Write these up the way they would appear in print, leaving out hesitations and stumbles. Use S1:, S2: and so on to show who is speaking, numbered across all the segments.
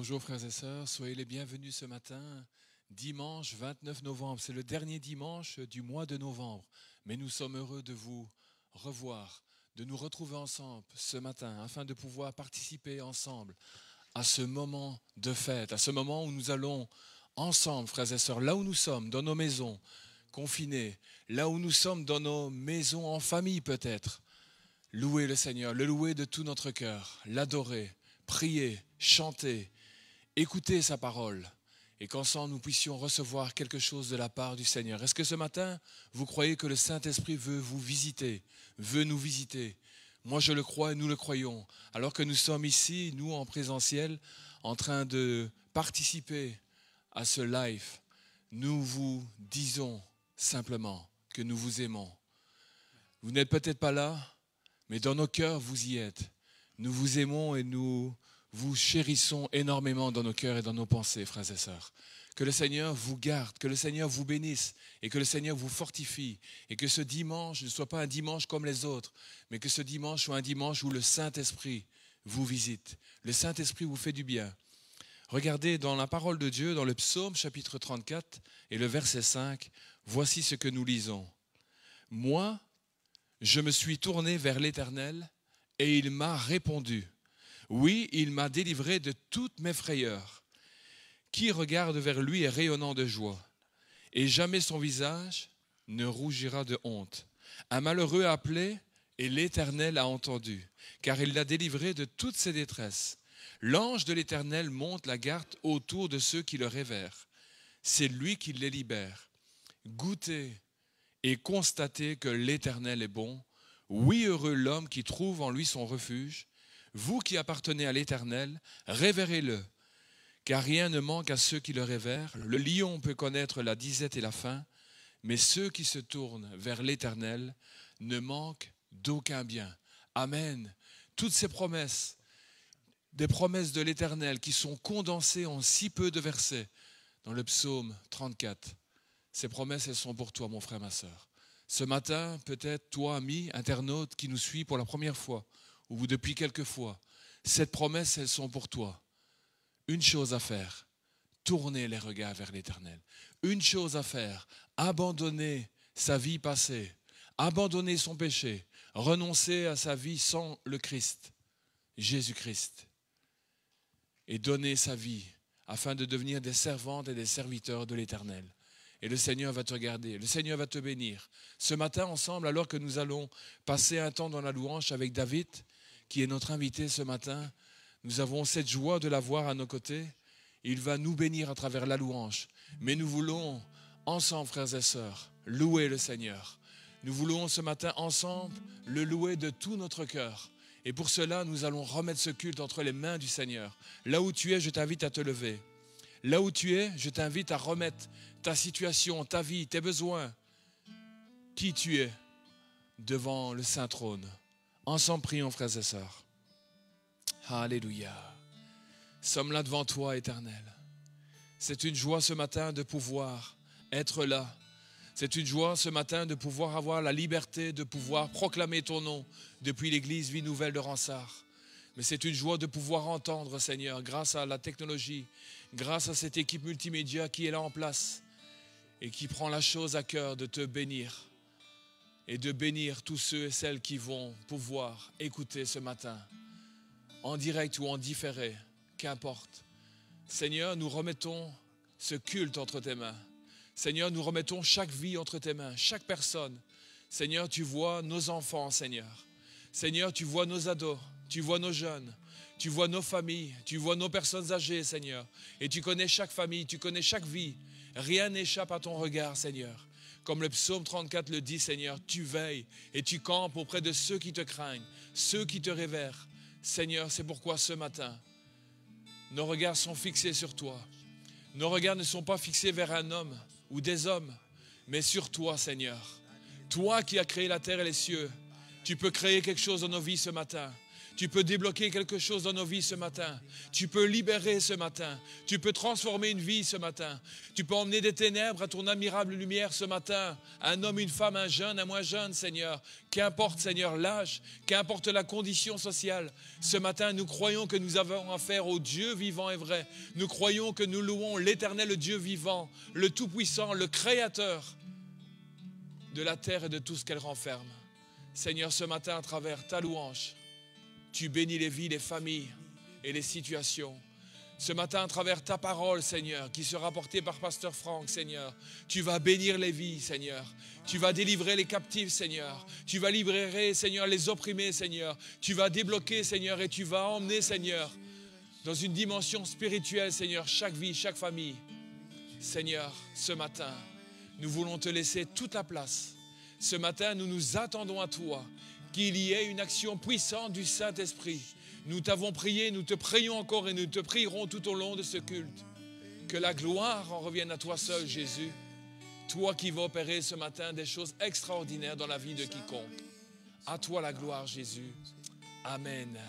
S1: Bonjour frères et sœurs, soyez les bienvenus ce matin, dimanche 29 novembre. C'est le dernier dimanche du mois de novembre. Mais nous sommes heureux de vous revoir, de nous retrouver ensemble ce matin afin de pouvoir participer ensemble à ce moment de fête, à ce moment où nous allons ensemble, frères et sœurs, là où nous sommes, dans nos maisons, confinés, là où nous sommes dans nos maisons en famille peut-être, louer le Seigneur, le louer de tout notre cœur, l'adorer, prier, chanter, écouter sa parole et qu'ensemble nous puissions recevoir quelque chose de la part du Seigneur. Est-ce que ce matin, vous croyez que le Saint-Esprit veut vous visiter, veut nous visiter? Moi je le crois et nous le croyons. Alors que nous sommes ici, nous en présentiel, en train de participer à ce live, nous vous disons simplement que nous vous aimons. Vous n'êtes peut-être pas là, mais dans nos cœurs vous y êtes. Nous vous aimons et nous vous chérissons énormément dans nos cœurs et dans nos pensées, frères et sœurs. Que le Seigneur vous garde, que le Seigneur vous bénisse et que le Seigneur vous fortifie. Et que ce dimanche ne soit pas un dimanche comme les autres, mais que ce dimanche soit un dimanche où le Saint-Esprit vous visite. Le Saint-Esprit vous fait du bien. Regardez dans la parole de Dieu, dans le psaume chapitre 34 et le verset 5, voici ce que nous lisons. « Moi, je me suis tourné vers l'Éternel et il m'a répondu. Oui, il m'a délivré de toutes mes frayeurs. Qui regarde vers lui est rayonnant de joie, et jamais son visage ne rougira de honte. Un malheureux a appelé, et l'Éternel a entendu, car il l'a délivré de toutes ses détresses. L'ange de l'Éternel monte la garde autour de ceux qui le révèrent. C'est lui qui les libère. Goûtez et constatez que l'Éternel est bon. Oui, heureux l'homme qui trouve en lui son refuge. Vous qui appartenez à l'Éternel, révérez-le, car rien ne manque à ceux qui le révèrent. Le lion peut connaître la disette et la faim, mais ceux qui se tournent vers l'Éternel ne manquent d'aucun bien. Amen. Toutes ces promesses, des promesses de l'Éternel qui sont condensées en si peu de versets dans le psaume 34. Ces promesses, elles sont pour toi, mon frère, ma sœur. Ce matin, peut-être toi, ami, internaute qui nous suit pour la première fois, ou depuis quelques fois, cette promesse, elles sont pour toi. Une chose à faire, tourner les regards vers l'Éternel. Une chose à faire, abandonner sa vie passée, abandonner son péché, renoncer à sa vie sans le Christ, Jésus-Christ, et donner sa vie afin de devenir des servantes et des serviteurs de l'Éternel. Et le Seigneur va te regarder, le Seigneur va te bénir. Ce matin, ensemble, alors que nous allons passer un temps dans la louange avec David, qui est notre invité ce matin, nous avons cette joie de l'avoir à nos côtés. Il va nous bénir à travers la louange. Mais nous voulons, ensemble, frères et sœurs, louer le Seigneur. Nous voulons ce matin, ensemble, le louer de tout notre cœur. Et pour cela, nous allons remettre ce culte entre les mains du Seigneur. Là où tu es, je t'invite à te lever. Là où tu es, je t'invite à remettre ta situation, ta vie, tes besoins, qui tu es, devant le Saint Trône. Ensemble, prions, frères et sœurs. Alléluia. Sommes là devant toi, Éternel. C'est une joie ce matin de pouvoir être là. C'est une joie ce matin de pouvoir avoir la liberté de pouvoir proclamer ton nom depuis l'église Vie Nouvelle de Ransard. Mais c'est une joie de pouvoir entendre, Seigneur, grâce à la technologie, grâce à cette équipe multimédia qui est là en place et qui prend la chose à cœur de te bénir et de bénir tous ceux et celles qui vont pouvoir écouter ce matin, en direct ou en différé, qu'importe. Seigneur, nous remettons ce culte entre tes mains. Seigneur, nous remettons chaque vie entre tes mains, chaque personne. Seigneur, tu vois nos enfants, Seigneur. Seigneur, tu vois nos ados, tu vois nos jeunes, tu vois nos familles, tu vois nos personnes âgées, Seigneur. Et tu connais chaque famille, tu connais chaque vie. Rien n'échappe à ton regard, Seigneur. Comme le psaume 34 le dit, Seigneur, tu veilles et tu campes auprès de ceux qui te craignent, ceux qui te révèrent. Seigneur, c'est pourquoi ce matin, nos regards sont fixés sur toi. Nos regards ne sont pas fixés vers un homme ou des hommes, mais sur toi, Seigneur. Toi qui as créé la terre et les cieux, tu peux créer quelque chose dans nos vies ce matin. Tu peux débloquer quelque chose dans nos vies ce matin. Tu peux libérer ce matin. Tu peux transformer une vie ce matin. Tu peux emmener des ténèbres à ton admirable lumière ce matin. Un homme, une femme, un jeune, un moins jeune, Seigneur. Qu'importe, Seigneur, l'âge, qu'importe la condition sociale. Ce matin, nous croyons que nous avons affaire au Dieu vivant et vrai. Nous croyons que nous louons l'Éternel Dieu vivant, le Tout-Puissant, le Créateur de la terre et de tout ce qu'elle renferme. Seigneur, ce matin, à travers ta louange, tu bénis les vies, les familles et les situations. Ce matin, à travers ta parole, Seigneur, qui sera portée par Pasteur Franck, Seigneur, tu vas bénir les vies, Seigneur. Tu vas délivrer les captifs, Seigneur. Tu vas libérer, Seigneur, les opprimés, Seigneur. Tu vas débloquer, Seigneur, et tu vas emmener, Seigneur, dans une dimension spirituelle, Seigneur, chaque vie, chaque famille. Seigneur, ce matin, nous voulons te laisser toute la place. Ce matin, nous nous attendons à toi, qu'il y ait une action puissante du Saint-Esprit. Nous t'avons prié, nous te prions encore et nous te prierons tout au long de ce culte. Que la gloire en revienne à toi seul, Jésus. Toi qui vas opérer ce matin des choses extraordinaires dans la vie de quiconque. À toi la gloire, Jésus. Amen.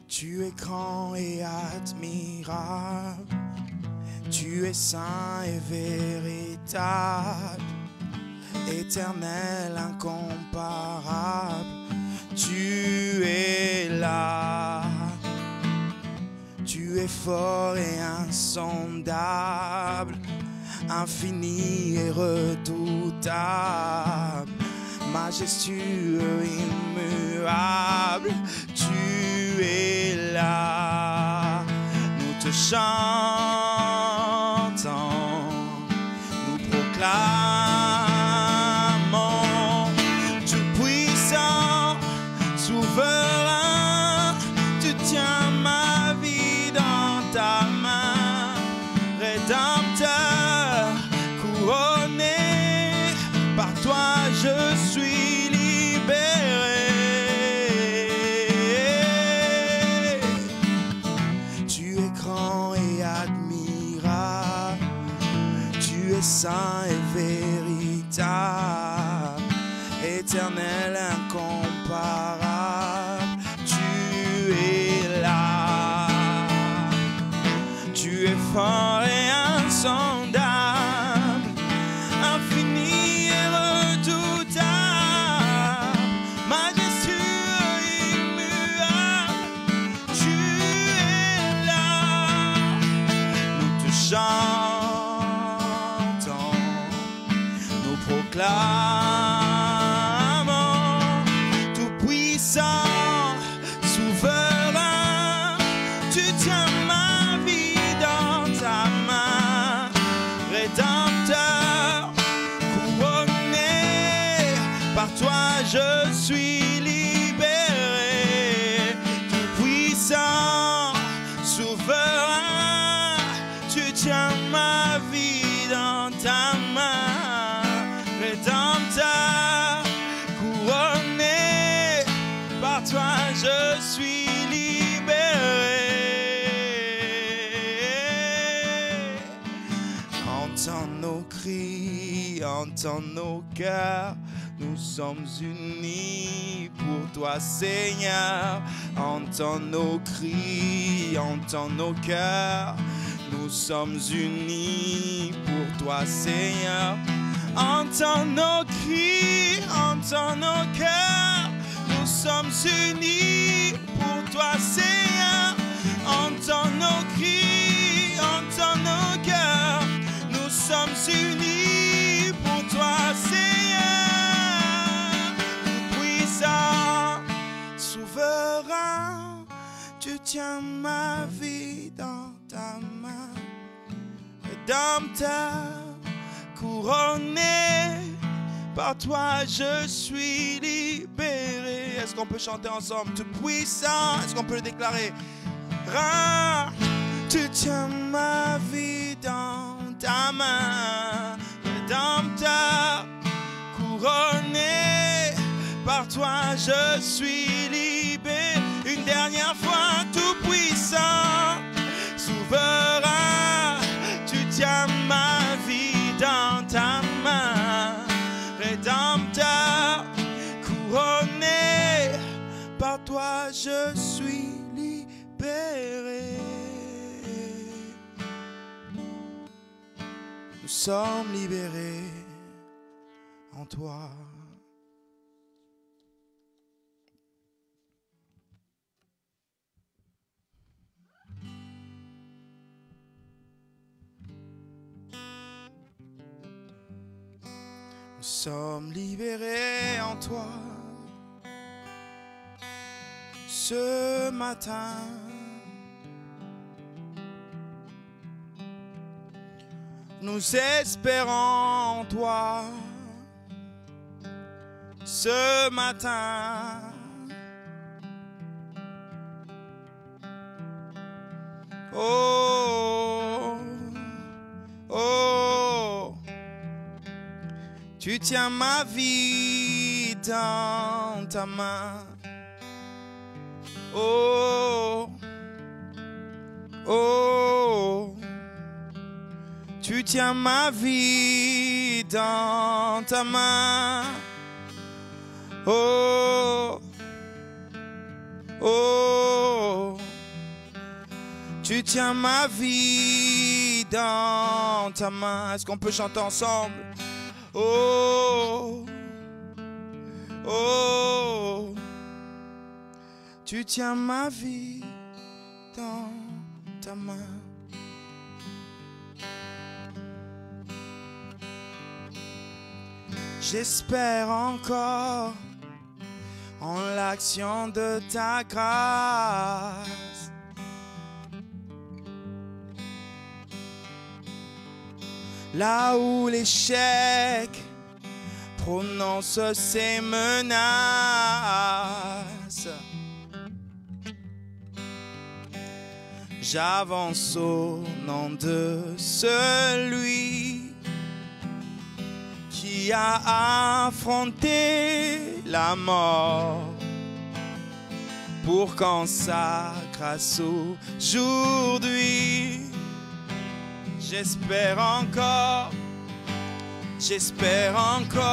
S2: Tu es grand et admirable, tu es saint et véritable, éternel, incomparable, tu es là. Tu es fort et insondable, infini et redoutable, majestueux, immuable, tu es là. Nous te chantons, nous proclamons, Dieu puissant, souverain, tu tiens ma vie dans ta main, rédempteur, couronné, par toi je suis libéré. Tu es grand et admirable, tu es saint et véritable, éternel, incomparable, tu es là. Tu es fort et insondable, infini et redoutable, majestueux, immuable, tu es là. Nous te chantons, nous proclamons, tout puissant, souverain, tu tiens ma vie dans ta main, rédempteur, couronné, par toi je suis libéré. Tout puissant, souverain, tu tiens ma vie dans ta main, rédempteur, couronné, par toi je suis libéré. Entends nos cris, entends nos cœurs, nous sommes unis pour toi, Seigneur. Entends nos cris, entends nos cœurs, nous sommes unis pour toi, Seigneur. Entends nos cris, entends nos cœurs, nous sommes unis pour toi, Seigneur. Entends nos cris, entends nos cœurs, nous sommes unis pour toi, Seigneur. Puissant, souverain, tu tiens ma vie dans ta main, rédempteur, couronné, par toi je suis libéré. Est-ce qu'on peut chanter ensemble? Tout puissant, est-ce qu'on peut le déclarer? Tu tiens ma vie dans ta main, rédempteur, couronné, toi je suis libéré. Une dernière fois, tout puissant, souverain, tu tiens ma vie dans ta main. Rédempteur, couronné, par toi je suis libéré. Nous sommes libérés en toi. Nous sommes libérés en toi. Ce matin, nous espérons en toi. Ce matin, oh, oh, tu tiens ma vie dans ta main. Oh, oh, tu tiens ma vie dans ta main. Oh, oh, tu tiens ma vie dans ta main. Est-ce qu'on peut chanter ensemble? Oh, oh, tu tiens ma vie dans ta main. J'espère encore en l'action de ta grâce. Là où l'échec prononce ses menaces, j'avance au nom de celui qui a affronté la mort pour qu'en sa grâce aujourd'hui, j'espère encore, j'espère encore.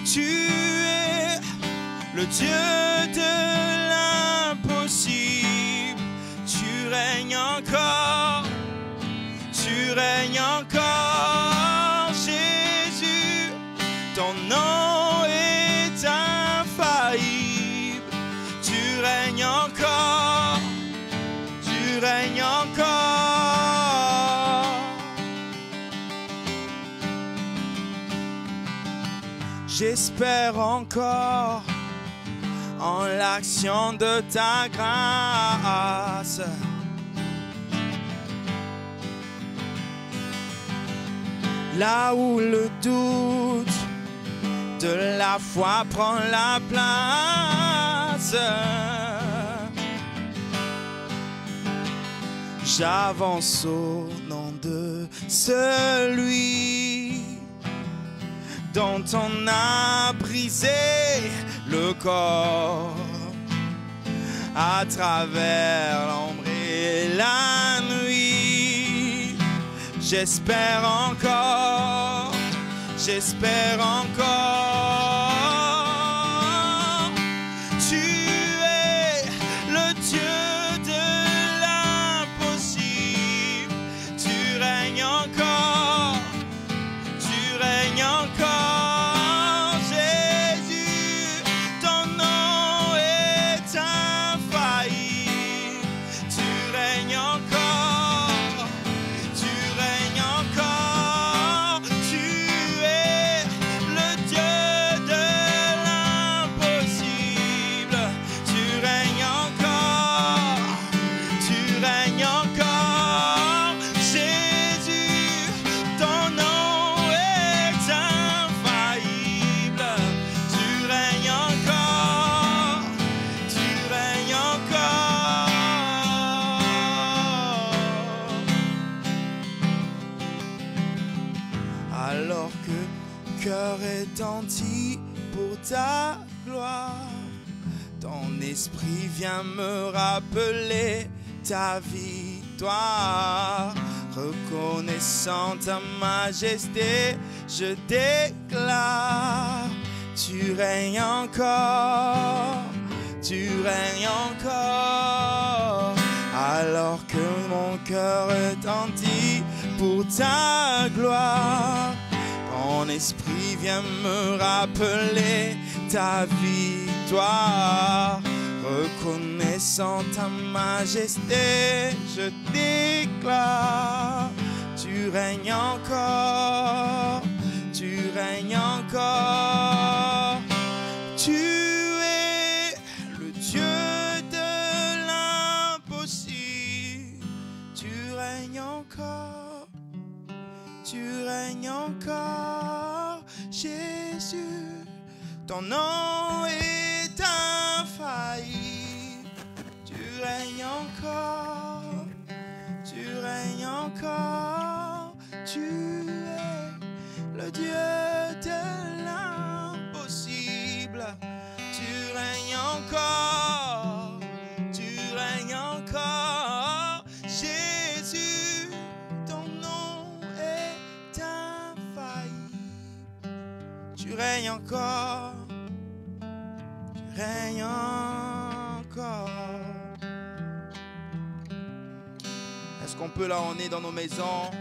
S2: Tu es le Dieu de l'impossible, tu règnes encore. Tu règnes encore, Jésus, ton nom est infaillible. Tu règnes encore, tu règnes encore. J'espère encore en l'action de ta grâce. Là où le doute de la foi prend la place, j'avance au nom de celui dont on a brisé le corps à travers l'ombre et la nuit. J'espère encore, j'espère encore. Tu es le Dieu de l'impossible. Tu règnes encore, tu règnes encore. Jésus, ton nom est infaillible. Tu règnes encore, tu règnes encore. Tu es le Dieu ta gloire. Ton esprit vient me rappeler ta victoire. Reconnaissant ta majesté, je déclare, tu règnes encore, tu règnes encore. Alors que mon cœur retentit pour ta gloire, ton esprit vient me rappeler ta victoire. Reconnaissant ta majesté, je déclare, tu règnes encore, tu règnes encore. Tu es le Dieu de l'impossible, tu règnes encore, tu règnes encore. Jésus, ton nom est infaillible, tu règnes encore, tu règnes encore. Tu es le Dieu de l'impossible, tu règnes encore, tu règnes encore. Jésus, ton nom est infaillible, tu règnes encore, tu règnes encore. Est-ce qu'on peut, là on est dans nos maisons,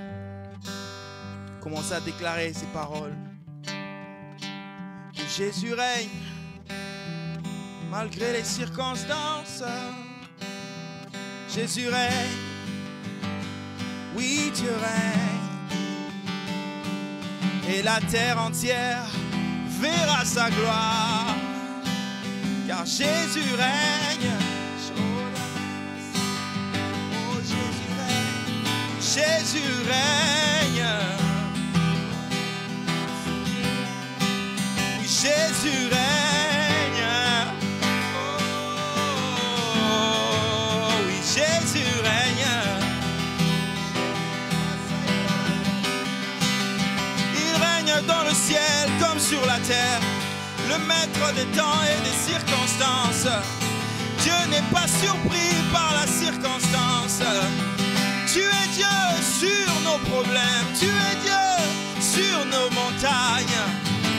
S2: commencer à déclarer ces paroles? Que Jésus règne malgré les circonstances. Jésus règne, oui Dieu règne, et la terre entière verra sa gloire, car Jésus règne. Oh Jésus règne, Jésus règne, oui Jésus règne, oh oui Jésus règne. Il règne dans le ciel comme sur la terre, le maître des temps et des circonstances. Dieu n'est pas surpris par la circonstance. Tu es Dieu sur nos problèmes, tu es Dieu sur nos montagnes,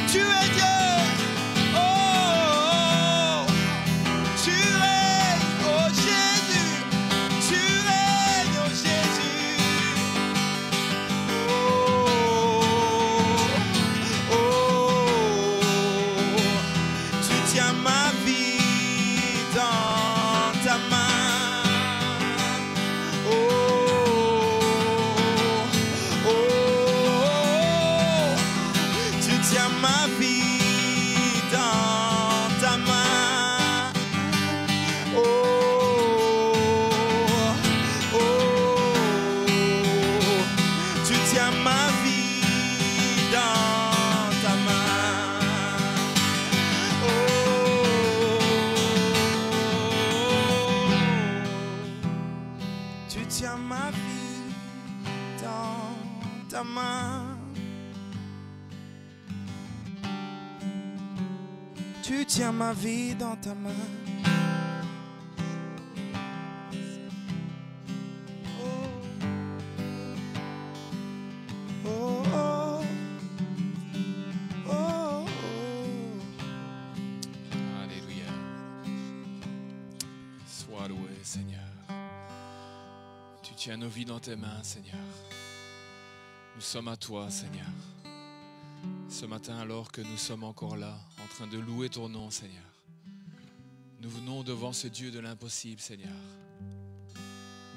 S2: tu es Dieu. Oh, oh, oh. Tu règnes, oh Jésus, tu règnes, oh Jésus. Oh, oh, tu tiens ma vie dans ta main. Oh, oh, tu tiens ma vie dans ta main. Oh, oh, tu tiens ma vie dans ta main. Oh, tu tiens ma vie dans ta main. Tu tiens ma vie dans ta main. Oh, oh, oh, oh, oh.
S1: Alléluia. Sois loué, Seigneur. Tu tiens nos vies dans tes mains, Seigneur. Nous sommes à toi, Seigneur. Ce matin, alors que nous sommes encore là, en train de louer ton nom, Seigneur, nous venons devant ce Dieu de l'impossible, Seigneur.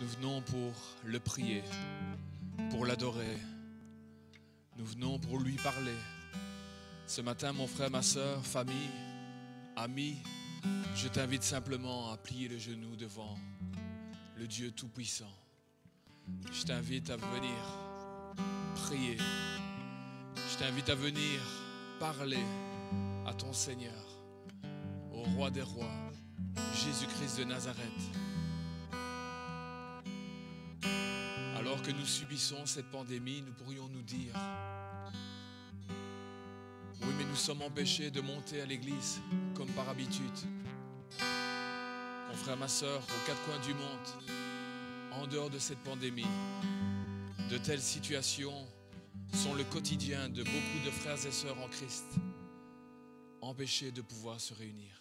S1: Nous venons pour le prier, pour l'adorer. Nous venons pour lui parler. Ce matin, mon frère, ma soeur, famille, amis, je t'invite simplement à plier le genou devant le Dieu Tout-Puissant. Je t'invite à venir prier. Je t'invite à venir parler à ton Seigneur, au Roi des Rois, Jésus-Christ de Nazareth. Alors que nous subissons cette pandémie, nous pourrions nous dire, oui, mais nous nous sommes empêchés de monter à l'église comme par habitude. Mon frère, ma soeur, aux quatre coins du monde, en dehors de cette pandémie, de telles situations sont le quotidien de beaucoup de frères et sœurs en Christ, empêchés de pouvoir se réunir,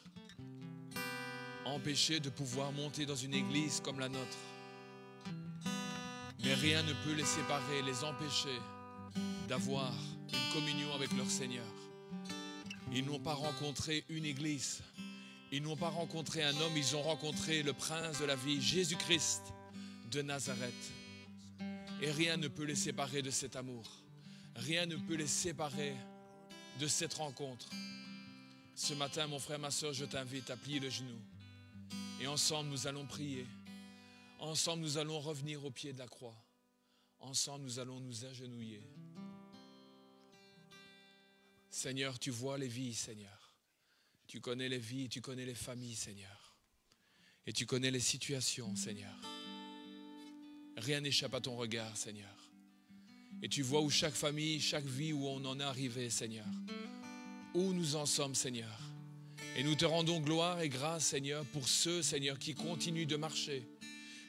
S1: empêchés de pouvoir monter dans une église comme la nôtre. Mais rien ne peut les séparer, les empêcher d'avoir une communion avec leur Seigneur. Ils n'ont pas rencontré une église, ils n'ont pas rencontré un homme, ils ont rencontré le prince de la vie, Jésus-Christ de Nazareth. Et rien ne peut les séparer de cet amour. Rien ne peut les séparer de cette rencontre. Ce matin, mon frère, ma soeur, je t'invite à plier le genou. Et ensemble, nous allons prier. Ensemble, nous allons revenir au pied de la croix. Ensemble, nous allons nous agenouiller. Seigneur, tu vois les vies, Seigneur. Tu connais les vies, tu connais les familles, Seigneur. Et tu connais les situations, Seigneur. Rien n'échappe à ton regard, Seigneur. Et tu vois où chaque famille, chaque vie, où on en est arrivé, Seigneur. Où nous en sommes, Seigneur. Et nous te rendons gloire et grâce, Seigneur, pour ceux, Seigneur, qui continuent de marcher,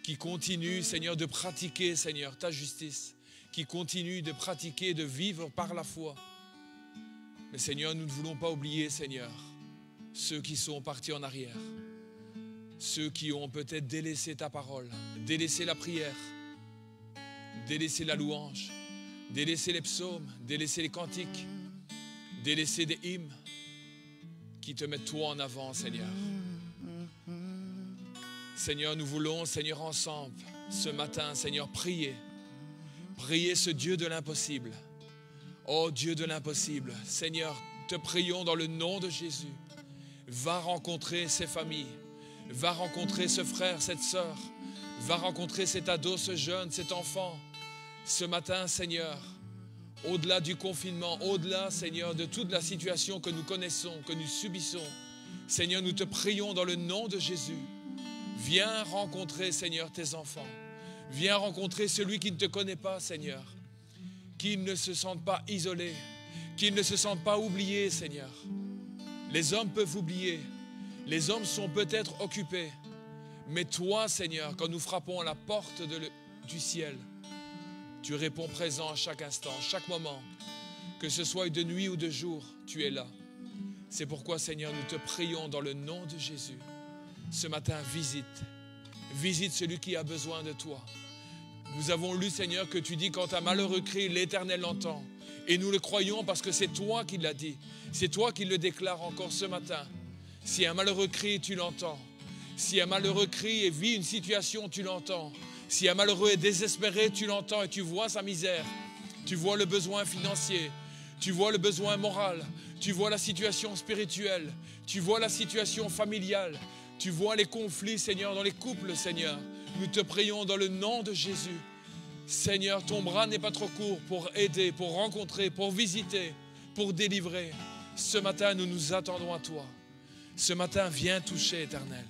S1: qui continuent, Seigneur, de pratiquer, Seigneur, ta justice, qui continuent de pratiquer, de vivre par la foi. Mais, Seigneur, nous ne voulons pas oublier, Seigneur, ceux qui sont partis en arrière, ceux qui ont peut-être délaissé ta parole, délaissé la prière, délaissé la louange, délaissé les psaumes, délaissé les cantiques, délaissé des hymnes qui te mettent toi en avant, Seigneur. Seigneur, nous voulons, Seigneur, ensemble, ce matin, Seigneur, prier. Prier ce Dieu de l'impossible. Oh Dieu de l'impossible, Seigneur, te prions dans le nom de Jésus. Va rencontrer ces familles. Va rencontrer ce frère, cette sœur. Va rencontrer cet ado, ce jeune, cet enfant. Ce matin, Seigneur, au-delà du confinement, au-delà, Seigneur, de toute la situation que nous connaissons, que nous subissons, Seigneur, nous te prions dans le nom de Jésus. Viens rencontrer, Seigneur, tes enfants. Viens rencontrer celui qui ne te connaît pas, Seigneur. Qu'ils ne se sentent pas isolés, qu'ils ne se sentent pas oubliés, Seigneur. Les hommes peuvent oublier, les hommes sont peut-être occupés, mais toi, Seigneur, quand nous frappons à la porte du ciel, tu réponds présent à chaque instant, chaque moment, que ce soit de nuit ou de jour, tu es là. C'est pourquoi, Seigneur, nous te prions dans le nom de Jésus. Ce matin, visite celui qui a besoin de toi. Nous avons lu, Seigneur, que tu dis quand un malheureux crie, l'Éternel l'entend. Et nous le croyons parce que c'est toi qui l'as dit. C'est toi qui le déclares encore ce matin. Si un malheureux crie, tu l'entends. Si un malheureux crie et vit une situation, tu l'entends. Si un malheureux est désespéré, tu l'entends et tu vois sa misère. Tu vois le besoin financier. Tu vois le besoin moral. Tu vois la situation spirituelle. Tu vois la situation familiale. Tu vois les conflits, Seigneur, dans les couples, Seigneur. Nous te prions dans le nom de Jésus. Seigneur, ton bras n'est pas trop court pour aider, pour rencontrer, pour visiter, pour délivrer. Ce matin, nous nous attendons à toi. Ce matin, viens toucher, Éternel.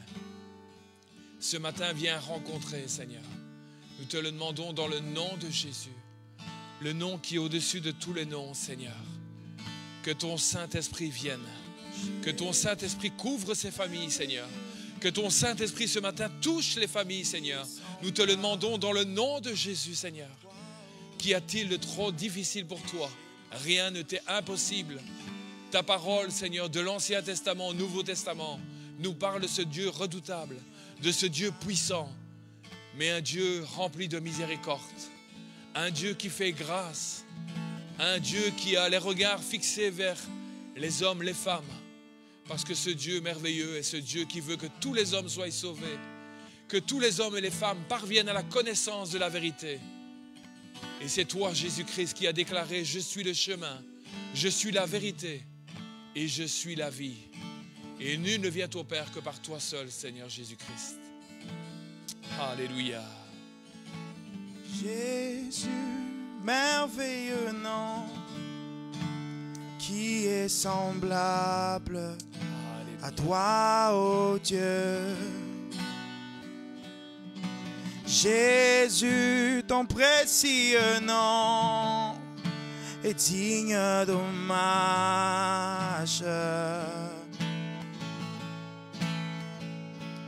S1: Ce matin, viens rencontrer, Seigneur. Nous te le demandons dans le nom de Jésus. Le nom qui est au-dessus de tous les noms, Seigneur. Que ton Saint-Esprit vienne. Que ton Saint-Esprit couvre ces familles, Seigneur. Que ton Saint-Esprit ce matin touche les familles, Seigneur. Nous te le demandons dans le nom de Jésus, Seigneur. Qu'y a-t-il de trop difficile pour toi? Rien ne t'est impossible. Ta parole, Seigneur, de l'Ancien Testament au Nouveau Testament, nous parle de ce Dieu redoutable, de ce Dieu puissant, mais un Dieu rempli de miséricorde, un Dieu qui fait grâce, un Dieu qui a les regards fixés vers les hommes, les femmes, parce que ce Dieu merveilleux est ce Dieu qui veut que tous les hommes soient sauvés, que tous les hommes et les femmes parviennent à la connaissance de la vérité. Et c'est toi, Jésus-Christ, qui a déclaré « Je suis le chemin, je suis la vérité et je suis la vie. » Et nul ne vient au Père que par toi seul, Seigneur Jésus-Christ. Alléluia.
S2: Jésus, merveilleux nom, qui est semblable à toi, ô Dieu. Jésus, ton précieux nom est digne d'hommage.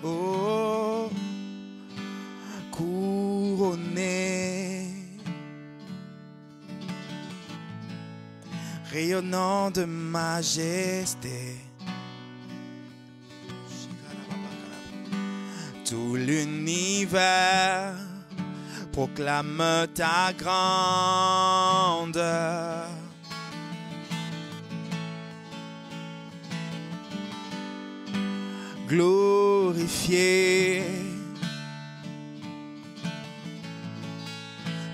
S2: Oh, couronné, rayonnant de majesté, tout l'univers proclame ta grandeur. Glorifié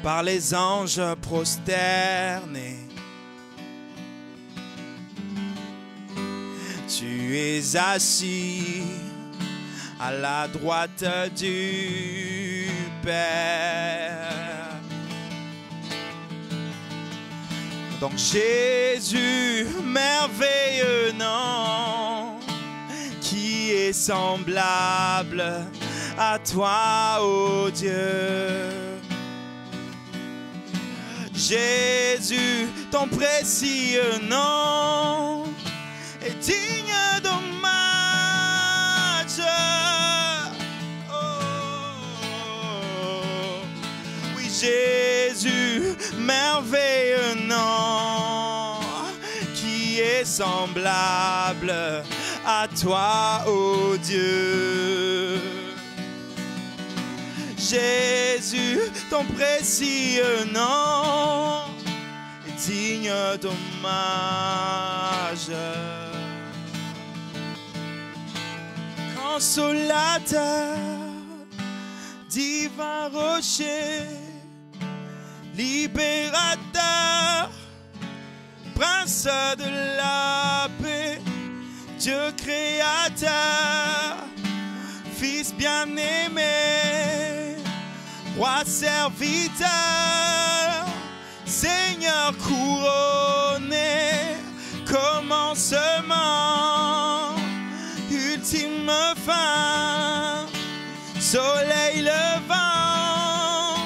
S2: par les anges prosternés, tu es assis à la droite du Père. Donc Jésus, merveilleux nom, qui est semblable à toi, ô Dieu. Jésus, ton précieux nom est digne d'hommage. Oui, Jésus, merveilleux nom, qui est semblable à toi, ô Dieu. Jésus, ton précieux nom est digne d'hommage. Consolateur, divin rocher, libérateur, prince de la paix, Dieu créateur, Fils bien-aimé, Roi serviteur, Seigneur couronné, commencement, ultime fin, soleil levant,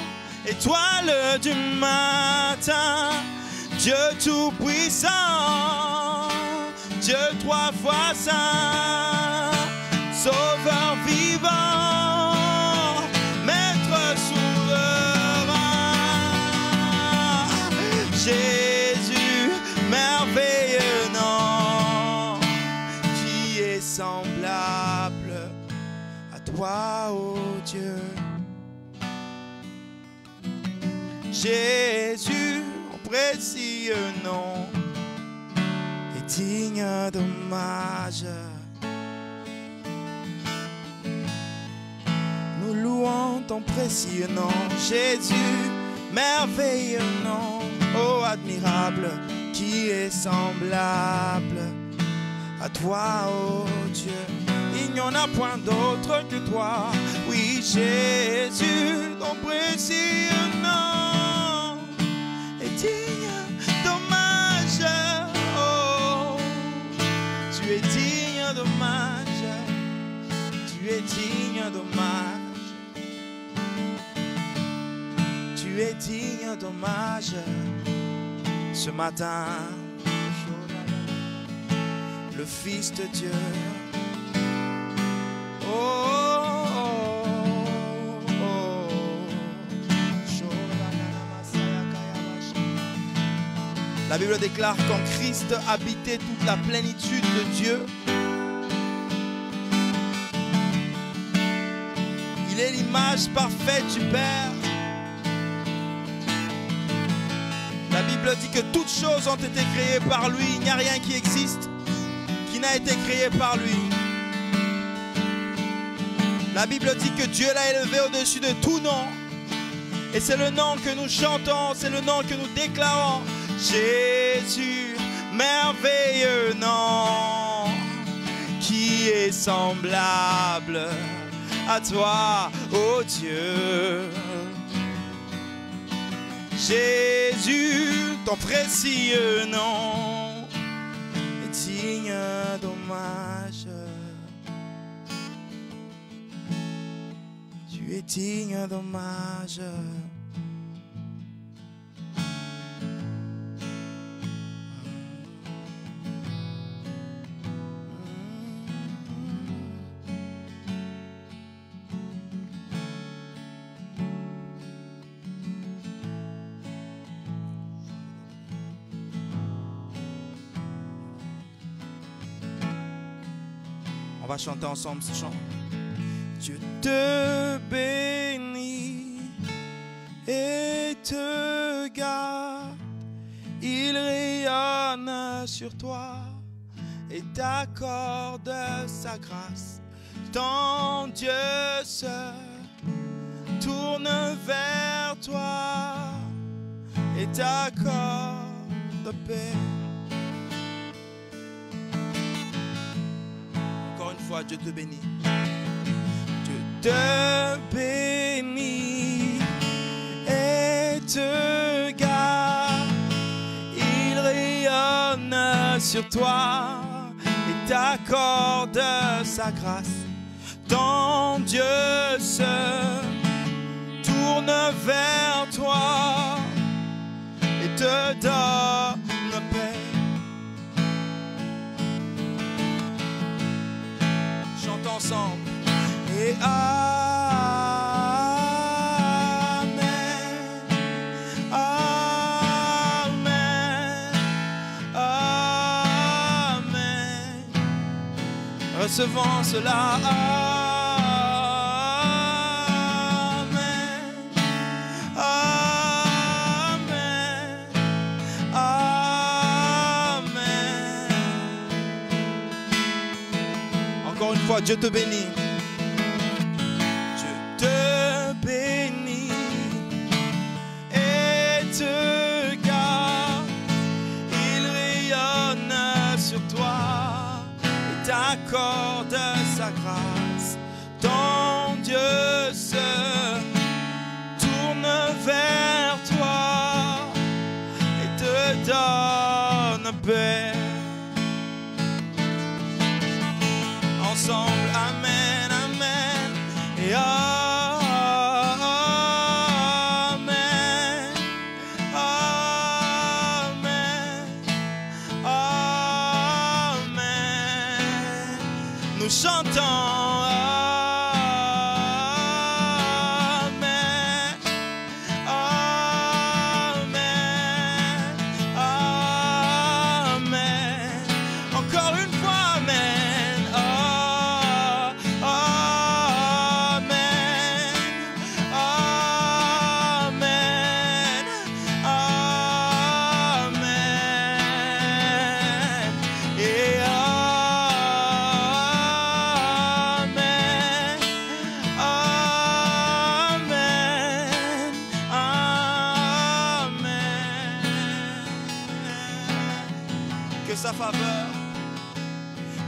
S2: étoile du matin, Dieu tout-puissant, Dieu trois fois saint, Sauveur vivant, Maître souverain, Jésus, merveilleux nom, qui est semblable à toi, ô Dieu. Jésus, précieux nom, est digne d'hommage. Nous louons ton précieux nom, Jésus, merveilleux nom, ô admirable, qui est semblable à toi, ô Dieu. Il n'y en a point d'autre que toi, oui, Jésus, ton précieux nom est digne d'hommage. Oh, tu es digne d'hommage, tu es digne d'hommage, tu es digne d'hommage. Ce matin, le Fils de Dieu, oh, oh, oh, la Bible déclare qu'en Christ habitait toute la plénitude de Dieu. Il est l'image parfaite du Père. La Bible dit que toutes choses ont été créées par lui. Il n'y a rien qui existe qui n'a été créé par lui. La Bible dit que Dieu l'a élevé au-dessus de tout nom. Et c'est le nom que nous chantons, c'est le nom que nous déclarons. Jésus, merveilleux nom, qui est semblable à toi, ô Dieu. Jésus, ton précieux nom est digne d'hommage. Tu es digne d'hommage. va chanter ensemble ce chant. Dieu te bénit et te garde. Il rayonne sur toi et t'accorde sa grâce. Ton Dieu se tourne vers toi et t'accorde paix. Encore une fois, Dieu te bénit. Dieu te bénit et te garde. Il rayonne sur toi et t'accorde sa grâce. Ton Dieu se tourne vers toi et te donne paix. Chantons ensemble. Et Amen, Amen, Amen. Recevons cela. Dieu te bénit. Dieu te bénit et te garde. Il rayonne sur toi et t'accorde sa grâce. Ton Dieu se tourne vers toi et te donne paix. Ensemble, amen, amen, et amen, amen, amen. Nous chantons amen, amen, amen. Encore une fois, amen.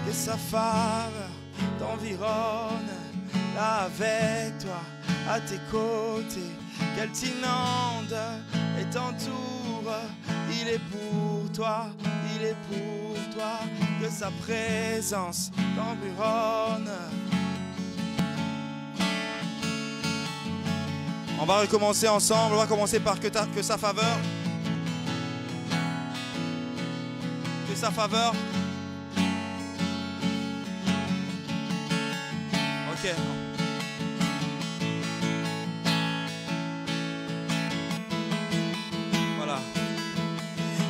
S2: Que sa faveur t'environne, là avec toi, à tes côtés, qu'elle t'inonde et t'entoure. Il est pour toi, il est pour toi, que sa présence t'environne. On va recommencer ensemble, on va commencer par que sa faveur. Que sa faveur. Ok. Voilà.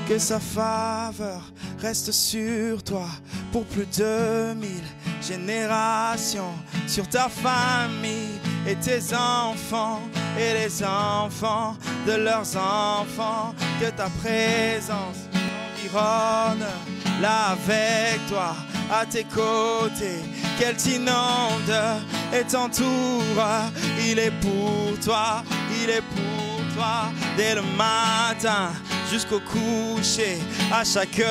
S2: Que sa faveur reste sur toi pour plus de 1000 générations, sur ta famille et tes enfants et les enfants de leurs enfants. Que ta présence environne là avec toi, à tes côtés, qu'elle t'inonde et t'entoure. Il est pour toi, il est pour toi, dès le matin jusqu'au coucher, à chaque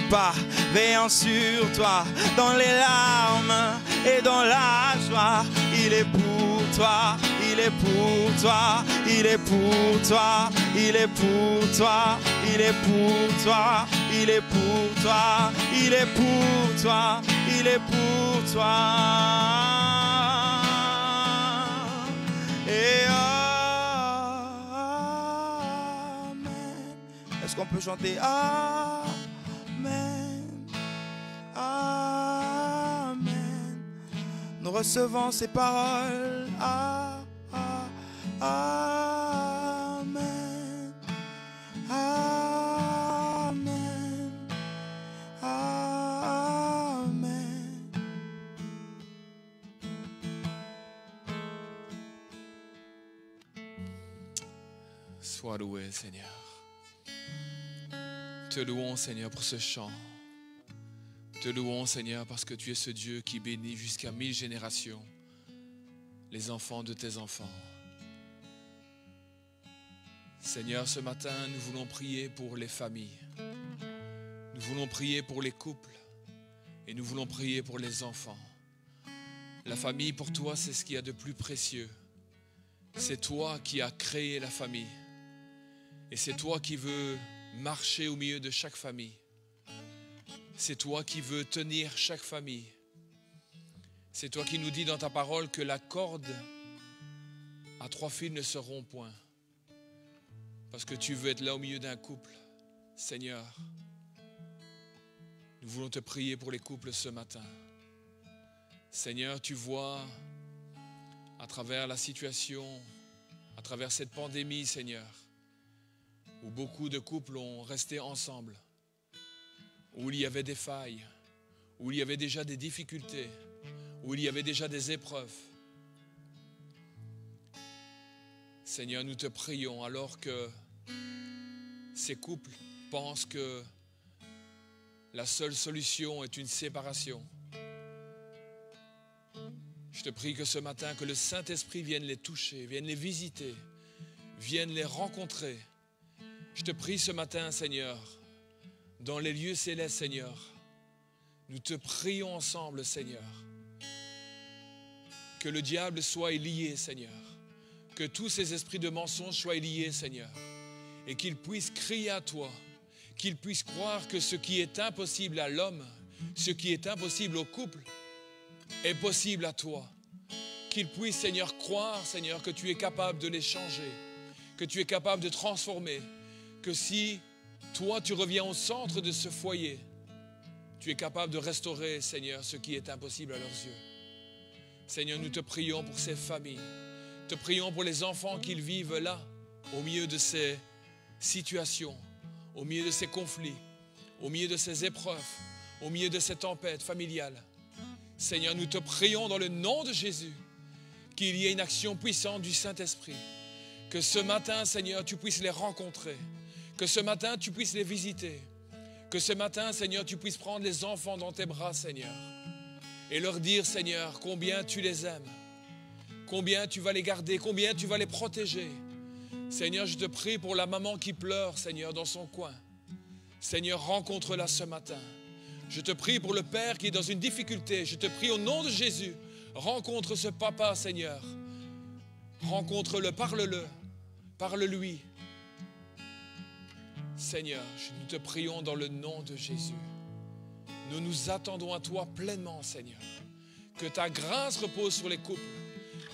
S2: pas, veillant sur toi, dans les larmes et dans la joie. Il est pour toi, il est pour toi, il est pour toi, il est pour toi, il est pour toi, il est pour toi, il est pour toi, il est pour toi. Et amen. Est-ce qu'on peut chanter amen, amen. Nous recevons ces paroles. Amen, amen, amen.
S1: Sois loué, Seigneur. Te louons, Seigneur, pour ce chant. Te louons, Seigneur, parce que tu es ce Dieu qui bénit jusqu'à 1000 générations les enfants de tes enfants. Seigneur, ce matin, nous voulons prier pour les familles. Nous voulons prier pour les couples et nous voulons prier pour les enfants. La famille, pour toi, c'est ce qu'il y a de plus précieux. C'est toi qui as créé la famille. Et c'est toi qui veux marcher au milieu de chaque famille. C'est toi qui veux tenir chaque famille. C'est toi qui nous dis dans ta parole que la corde à 3 fils ne se rompt point. Parce que tu veux être là au milieu d'un couple. Seigneur, nous voulons te prier pour les couples ce matin. Seigneur, tu vois à travers la situation, à travers cette pandémie, Seigneur, où beaucoup de couples ont resté ensemble, où il y avait des failles, où il y avait déjà des difficultés, où il y avait déjà des épreuves. Seigneur, nous te prions alors que ces couples pensent que la seule solution est une séparation. Je te prie que ce matin, que le Saint-Esprit vienne les toucher, vienne les visiter, vienne les rencontrer. Je te prie ce matin, Seigneur, dans les lieux célestes, Seigneur, nous te prions ensemble, Seigneur, que le diable soit lié, Seigneur, que tous ces esprits de mensonge soient liés, Seigneur, et qu'ils puissent crier à toi, qu'ils puissent croire que ce qui est impossible à l'homme, ce qui est impossible au couple, est possible à toi. Qu'ils puissent, Seigneur, croire, Seigneur, que tu es capable de les changer, que tu es capable de transformer, que si toi, tu reviens au centre de ce foyer, tu es capable de restaurer, Seigneur, ce qui est impossible à leurs yeux. Seigneur, nous te prions pour ces familles. Te prions pour les enfants qu'ils vivent là, au milieu de ces situations, au milieu de ces conflits, au milieu de ces épreuves, au milieu de ces tempêtes familiales. Seigneur, nous te prions dans le nom de Jésus qu'il y ait une action puissante du Saint-Esprit. Que ce matin, Seigneur, tu puisses les rencontrer. Que ce matin, tu puisses les visiter. Que ce matin, Seigneur, tu puisses prendre les enfants dans tes bras, Seigneur, et leur dire, Seigneur, combien tu les aimes, combien tu vas les garder, combien tu vas les protéger. Seigneur, je te prie pour la maman qui pleure, Seigneur, dans son coin. Seigneur, rencontre-la ce matin. Je te prie pour le père qui est dans une difficulté. Je te prie au nom de Jésus, rencontre ce papa, Seigneur. Rencontre-le, parle-le, parle-lui. Seigneur, nous te prions dans le nom de Jésus. Nous nous attendons à toi pleinement, Seigneur. Que ta grâce repose sur les couples,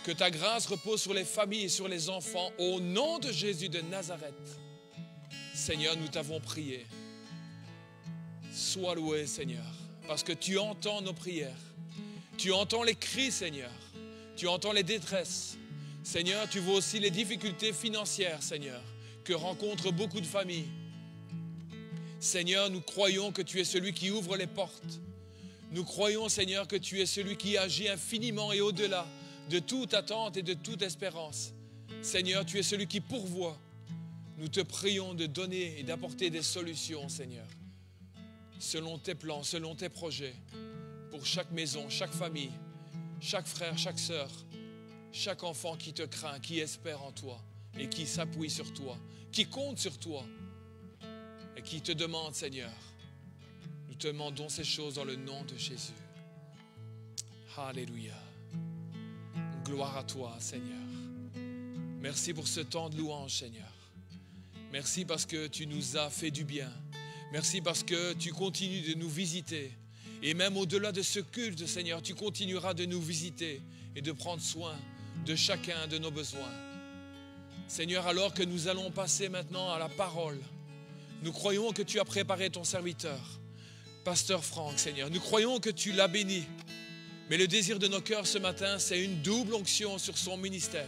S1: que ta grâce repose sur les familles et sur les enfants, au nom de Jésus de Nazareth. Seigneur, nous t'avons prié. Sois loué, Seigneur, parce que tu entends nos prières. Tu entends les cris, Seigneur. Tu entends les détresses. Seigneur, tu vois aussi les difficultés financières, Seigneur, que rencontrent beaucoup de familles. Seigneur, nous croyons que tu es celui qui ouvre les portes. Nous croyons, Seigneur, que tu es celui qui agit infiniment et au-delà de toute attente et de toute espérance. Seigneur, tu es celui qui pourvoit. Nous te prions de donner et d'apporter des solutions, Seigneur, selon tes plans, selon tes projets, pour chaque maison, chaque famille, chaque frère, chaque sœur, chaque enfant qui te craint, qui espère en toi et qui s'appuie sur toi, qui compte sur toi et qui te demande, Seigneur. Nous te demandons ces choses dans le nom de Jésus. Alléluia. Gloire à toi, Seigneur. Merci pour ce temps de louange, Seigneur. Merci parce que tu nous as fait du bien. Merci parce que tu continues de nous visiter. Et même au-delà de ce culte, Seigneur, tu continueras de nous visiter et de prendre soin de chacun de nos besoins. Seigneur, alors que nous allons passer maintenant à la parole, nous croyons que tu as préparé ton serviteur, Pasteur Franck, Seigneur. Nous croyons que tu l'as béni. Mais le désir de nos cœurs ce matin, c'est une double onction sur son ministère,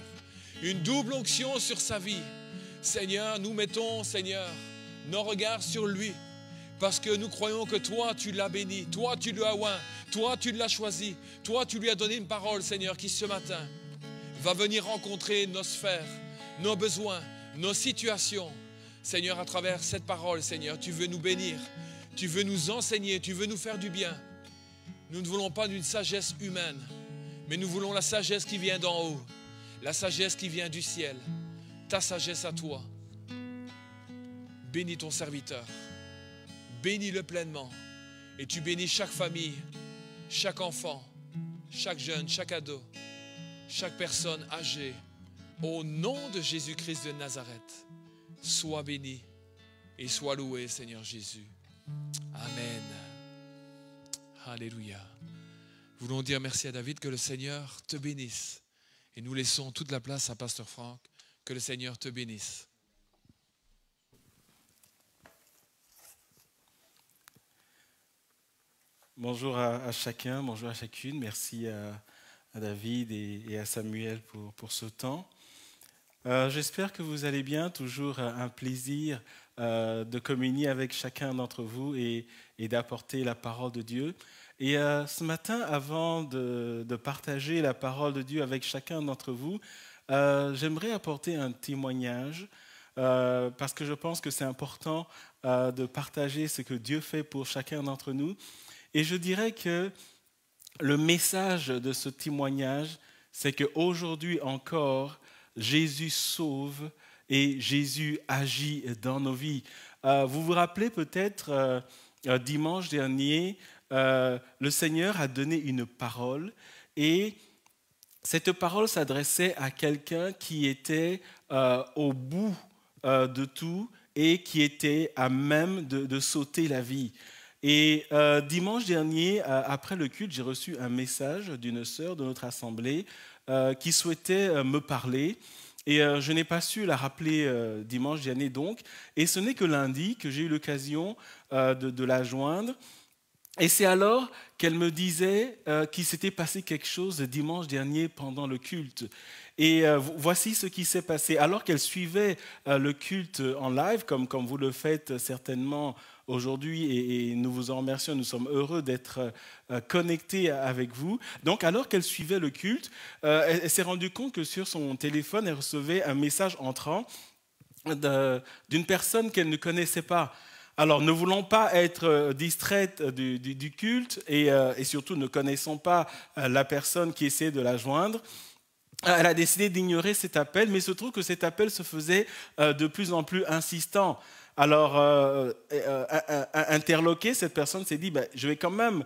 S1: une double onction sur sa vie. Seigneur, nous mettons, Seigneur, nos regards sur lui, parce que nous croyons que toi, tu l'as béni, toi, tu l'as oint, toi, tu l'as choisi, toi, tu lui as donné une parole, Seigneur, qui ce matin va venir rencontrer nos sphères, nos besoins, nos situations. Seigneur, à travers cette parole, Seigneur, tu veux nous bénir, tu veux nous enseigner, tu veux nous faire du bien. Nous ne voulons pas d'une sagesse humaine, mais nous voulons la sagesse qui vient d'en haut, la sagesse qui vient du ciel, ta sagesse à toi. Bénis ton serviteur, bénis-le pleinement, et tu bénis chaque famille, chaque enfant, chaque jeune, chaque ado, chaque personne âgée. Au nom de Jésus-Christ de Nazareth, sois béni et sois loué, Seigneur Jésus. Amen. Alléluia. Nous voulons dire merci à David, que le Seigneur te bénisse. Et nous laissons toute la place à Pasteur Franck. Que le Seigneur te bénisse.
S3: Bonjour à chacun, bonjour à chacune. Merci à David et à Samuel pour ce temps. J'espère que vous allez bien, toujours un plaisir de communier avec chacun d'entre vous et d'apporter la parole de Dieu. Et ce matin, avant de partager la parole de Dieu avec chacun d'entre vous, j'aimerais apporter un témoignage parce que je pense que c'est important de partager ce que Dieu fait pour chacun d'entre nous. Et je dirais que le message de ce témoignage, c'est qu'aujourd'hui encore, Jésus sauve et Jésus agit dans nos vies. Vous vous rappelez peut-être, dimanche dernier, le Seigneur a donné une parole et cette parole s'adressait à quelqu'un qui était au bout de tout et qui était à même de sauter la vie. Et dimanche dernier, après le culte, j'ai reçu un message d'une sœur de notre assemblée qui souhaitait me parler. Et je n'ai pas su la rappeler dimanche dernier donc. Et ce n'est que lundi que j'ai eu l'occasion de la joindre. Et c'est alors qu'elle me disait qu'il s'était passé quelque chose dimanche dernier pendant le culte. Et voici ce qui s'est passé. Alors qu'elle suivait le culte en live, comme vous le faites certainement aujourd'hui, et nous vous en remercions, nous sommes heureux d'être connectés avec vous. Donc, alors qu'elle suivait le culte, elle s'est rendue compte que sur son téléphone, elle recevait un message entrant d'une personne qu'elle ne connaissait pas. Alors, ne voulant pas être distraite du culte et surtout ne connaissant pas la personne qui essayait de la joindre, elle a décidé d'ignorer cet appel, mais il se trouve que cet appel se faisait de plus en plus insistant. Alors, interloquée, cette personne s'est dit, je vais quand même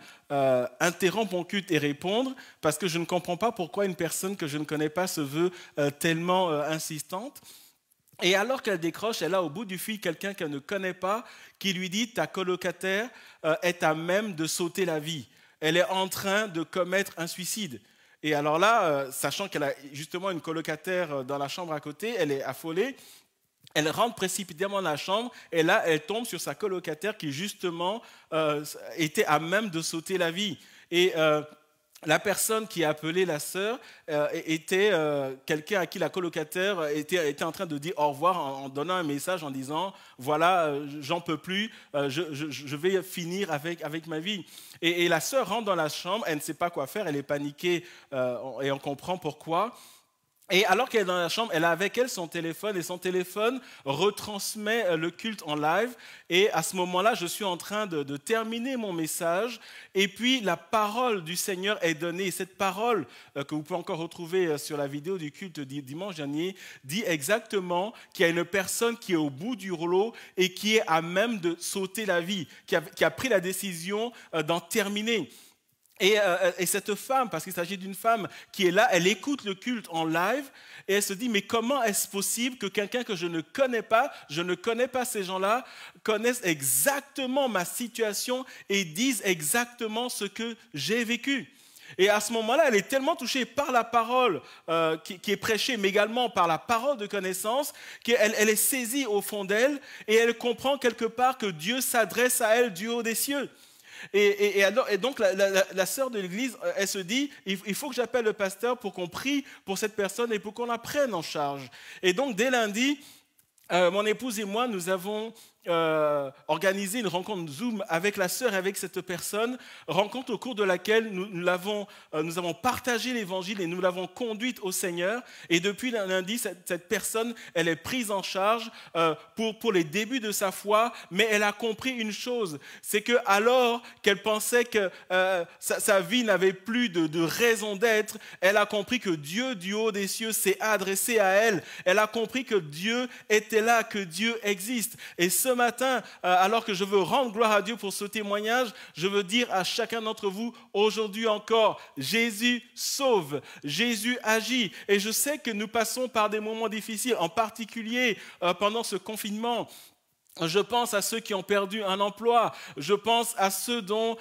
S3: interrompre mon culte et répondre, parce que je ne comprends pas pourquoi une personne que je ne connais pas se veut tellement insistante. Et alors qu'elle décroche, elle a au bout du fil quelqu'un qu'elle ne connaît pas, qui lui dit, ta colocataire est à même de sauter la vie. Elle est en train de commettre un suicide. Et alors là, sachant qu'elle a justement une colocataire dans la chambre à côté, elle est affolée. Elle rentre précipitamment dans la chambre et là, elle tombe sur sa colocataire qui justement était à même de sauter la vie. Et la personne qui a appelé la sœur était quelqu'un à qui la colocataire était en train de dire au revoir en donnant un message en disant « Voilà, j'en peux plus, je vais finir avec ma vie ». Et la sœur rentre dans la chambre, elle ne sait pas quoi faire, elle est paniquée et on comprend pourquoi. Et alors qu'elle est dans la chambre, elle a avec elle son téléphone et son téléphone retransmet le culte en live. Et à ce moment-là, je suis en train de terminer mon message. Et puis, la parole du Seigneur est donnée. Et cette parole, que vous pouvez encore retrouver sur la vidéo du culte dimanche dernier, dit exactement qu'il y a une personne qui est au bout du rouleau et qui est à même de sauter la vie, qui a pris la décision d'en terminer. Et cette femme, parce qu'il s'agit d'une femme qui est là, elle écoute le culte en live et elle se dit, mais comment est-ce possible que quelqu'un que je ne connais pas ces gens-là, connaissent exactement ma situation et disent exactement ce que j'ai vécu. Et à ce moment-là, elle est tellement touchée par la parole qui est prêchée, mais également par la parole de connaissance, qu'elle est saisie au fond d'elle et elle comprend quelque part que Dieu s'adresse à elle du haut des cieux. Et donc la sœur de l'église, elle se dit, il faut que j'appelle le pasteur pour qu'on prie pour cette personne et pour qu'on la prenne en charge. Et donc dès lundi, mon épouse et moi, nous avons organisé une rencontre Zoom avec la sœur et avec cette personne, rencontre au cours de laquelle nous avons partagé l'évangile et nous l'avons conduite au Seigneur. Et depuis lundi, cette personne, elle est prise en charge pour les débuts de sa foi, mais elle a compris une chose, c'est que alors qu'elle pensait que sa vie n'avait plus de raison d'être, elle a compris que Dieu du haut des cieux s'est adressé à elle. Elle a compris que Dieu était là, que Dieu existe. Et ce matin, alors que je veux rendre gloire à Dieu pour ce témoignage, je veux dire à chacun d'entre vous, aujourd'hui encore, Jésus sauve, Jésus agit. Et je sais que nous passons par des moments difficiles, en particulier pendant ce confinement. Je pense à ceux qui ont perdu un emploi. Je pense à ceux dont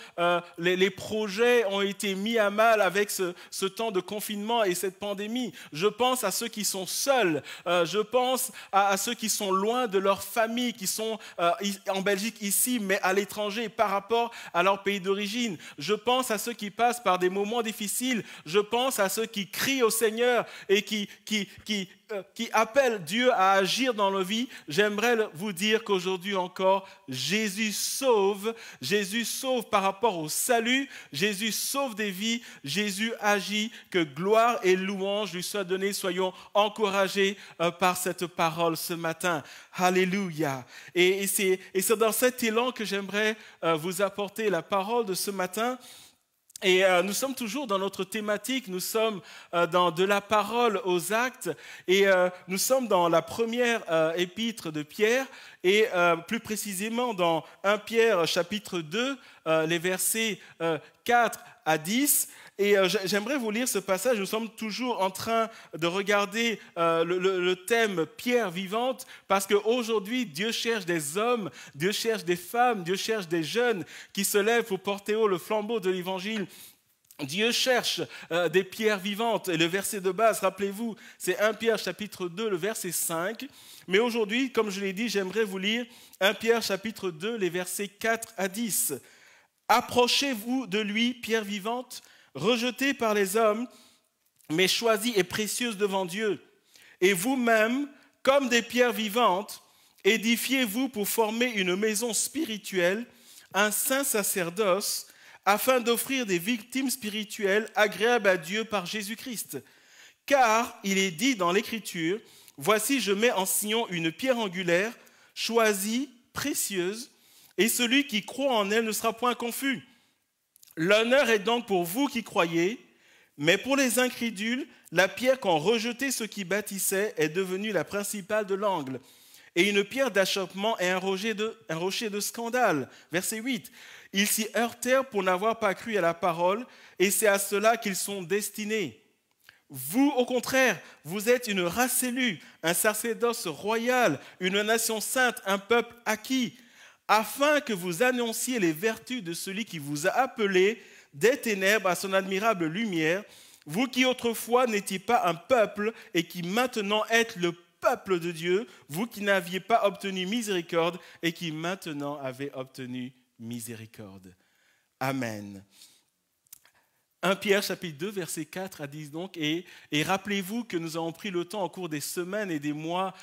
S3: les projets ont été mis à mal avec ce temps de confinement et cette pandémie. Je pense à ceux qui sont seuls. Je pense à ceux qui sont loin de leur famille, qui sont en Belgique ici, mais à l'étranger par rapport à leur pays d'origine. Je pense à ceux qui passent par des moments difficiles. Je pense à ceux qui crient au Seigneur et qui appellent Dieu à agir dans leur vie. J'aimerais vous dire qu'aujourd'hui encore, Jésus sauve par rapport au salut, Jésus sauve des vies, Jésus agit, que gloire et louange lui soient données, soyons encouragés par cette parole ce matin. Alléluia. Et c'est dans cet élan que j'aimerais vous apporter la parole de ce matin. Et nous sommes toujours dans notre thématique, nous sommes dans de la parole aux actes et nous sommes dans la première épître de Pierre et plus précisément dans 1 Pierre chapitre 2, les versets 4 à 10. Et j'aimerais vous lire ce passage. Nous sommes toujours en train de regarder le thème pierre vivante parce qu'aujourd'hui, Dieu cherche des hommes, Dieu cherche des femmes, Dieu cherche des jeunes qui se lèvent pour porter haut le flambeau de l'évangile. Dieu cherche des pierres vivantes. Et le verset de base, rappelez-vous, c'est 1 Pierre chapitre 2, le verset 5. Mais aujourd'hui, comme je l'ai dit, j'aimerais vous lire 1 Pierre chapitre 2, les versets 4 à 10. « Approchez-vous de lui, pierre vivante, rejetée par les hommes, mais choisie et précieuse devant Dieu. Et vous-même, comme des pierres vivantes, édifiez-vous pour former une maison spirituelle, un saint sacerdoce, afin d'offrir des victimes spirituelles agréables à Dieu par Jésus-Christ. Car il est dit dans l'Écriture, « Voici, je mets en Sion une pierre angulaire, choisie, précieuse, et celui qui croit en elle ne sera point confus. L'honneur est donc pour vous qui croyez, mais pour les incrédules, la pierre qu'ont rejeté ceux qui bâtissaient est devenue la principale de l'angle, et une pierre d'achoppement est un rocher de scandale. » Verset 8. « Ils s'y heurtèrent pour n'avoir pas cru à la parole, et c'est à cela qu'ils sont destinés. Vous, au contraire, vous êtes une race élue, un sacerdoce royal, une nation sainte, un peuple acquis, afin que vous annonciez les vertus de celui qui vous a appelé des ténèbres à son admirable lumière, vous qui autrefois n'étiez pas un peuple et qui maintenant êtes le peuple de Dieu, vous qui n'aviez pas obtenu miséricorde et qui maintenant avez obtenu miséricorde. » Amen. 1 Pierre chapitre 2, verset 4 à 10 donc, et rappelez-vous que nous avons pris le temps au cours des semaines et des mois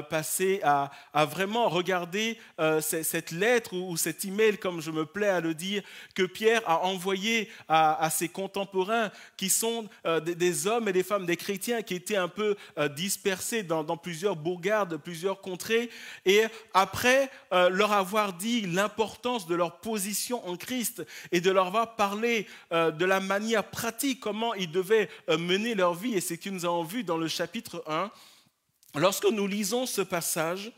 S3: passés à vraiment regarder cette lettre ou cet email, comme je me plais à le dire, que Pierre a envoyé à ses contemporains, qui sont des hommes et des femmes, des chrétiens qui étaient un peu dispersés dans plusieurs bourgades, plusieurs contrées, et après leur avoir dit l'importance de leur position en Christ et de leur avoir parlé de la manière pratique, comment ils devaient mener leur vie, et c'est ce que nous avons vu dans le chapitre 1. Lorsque nous lisons ce passage,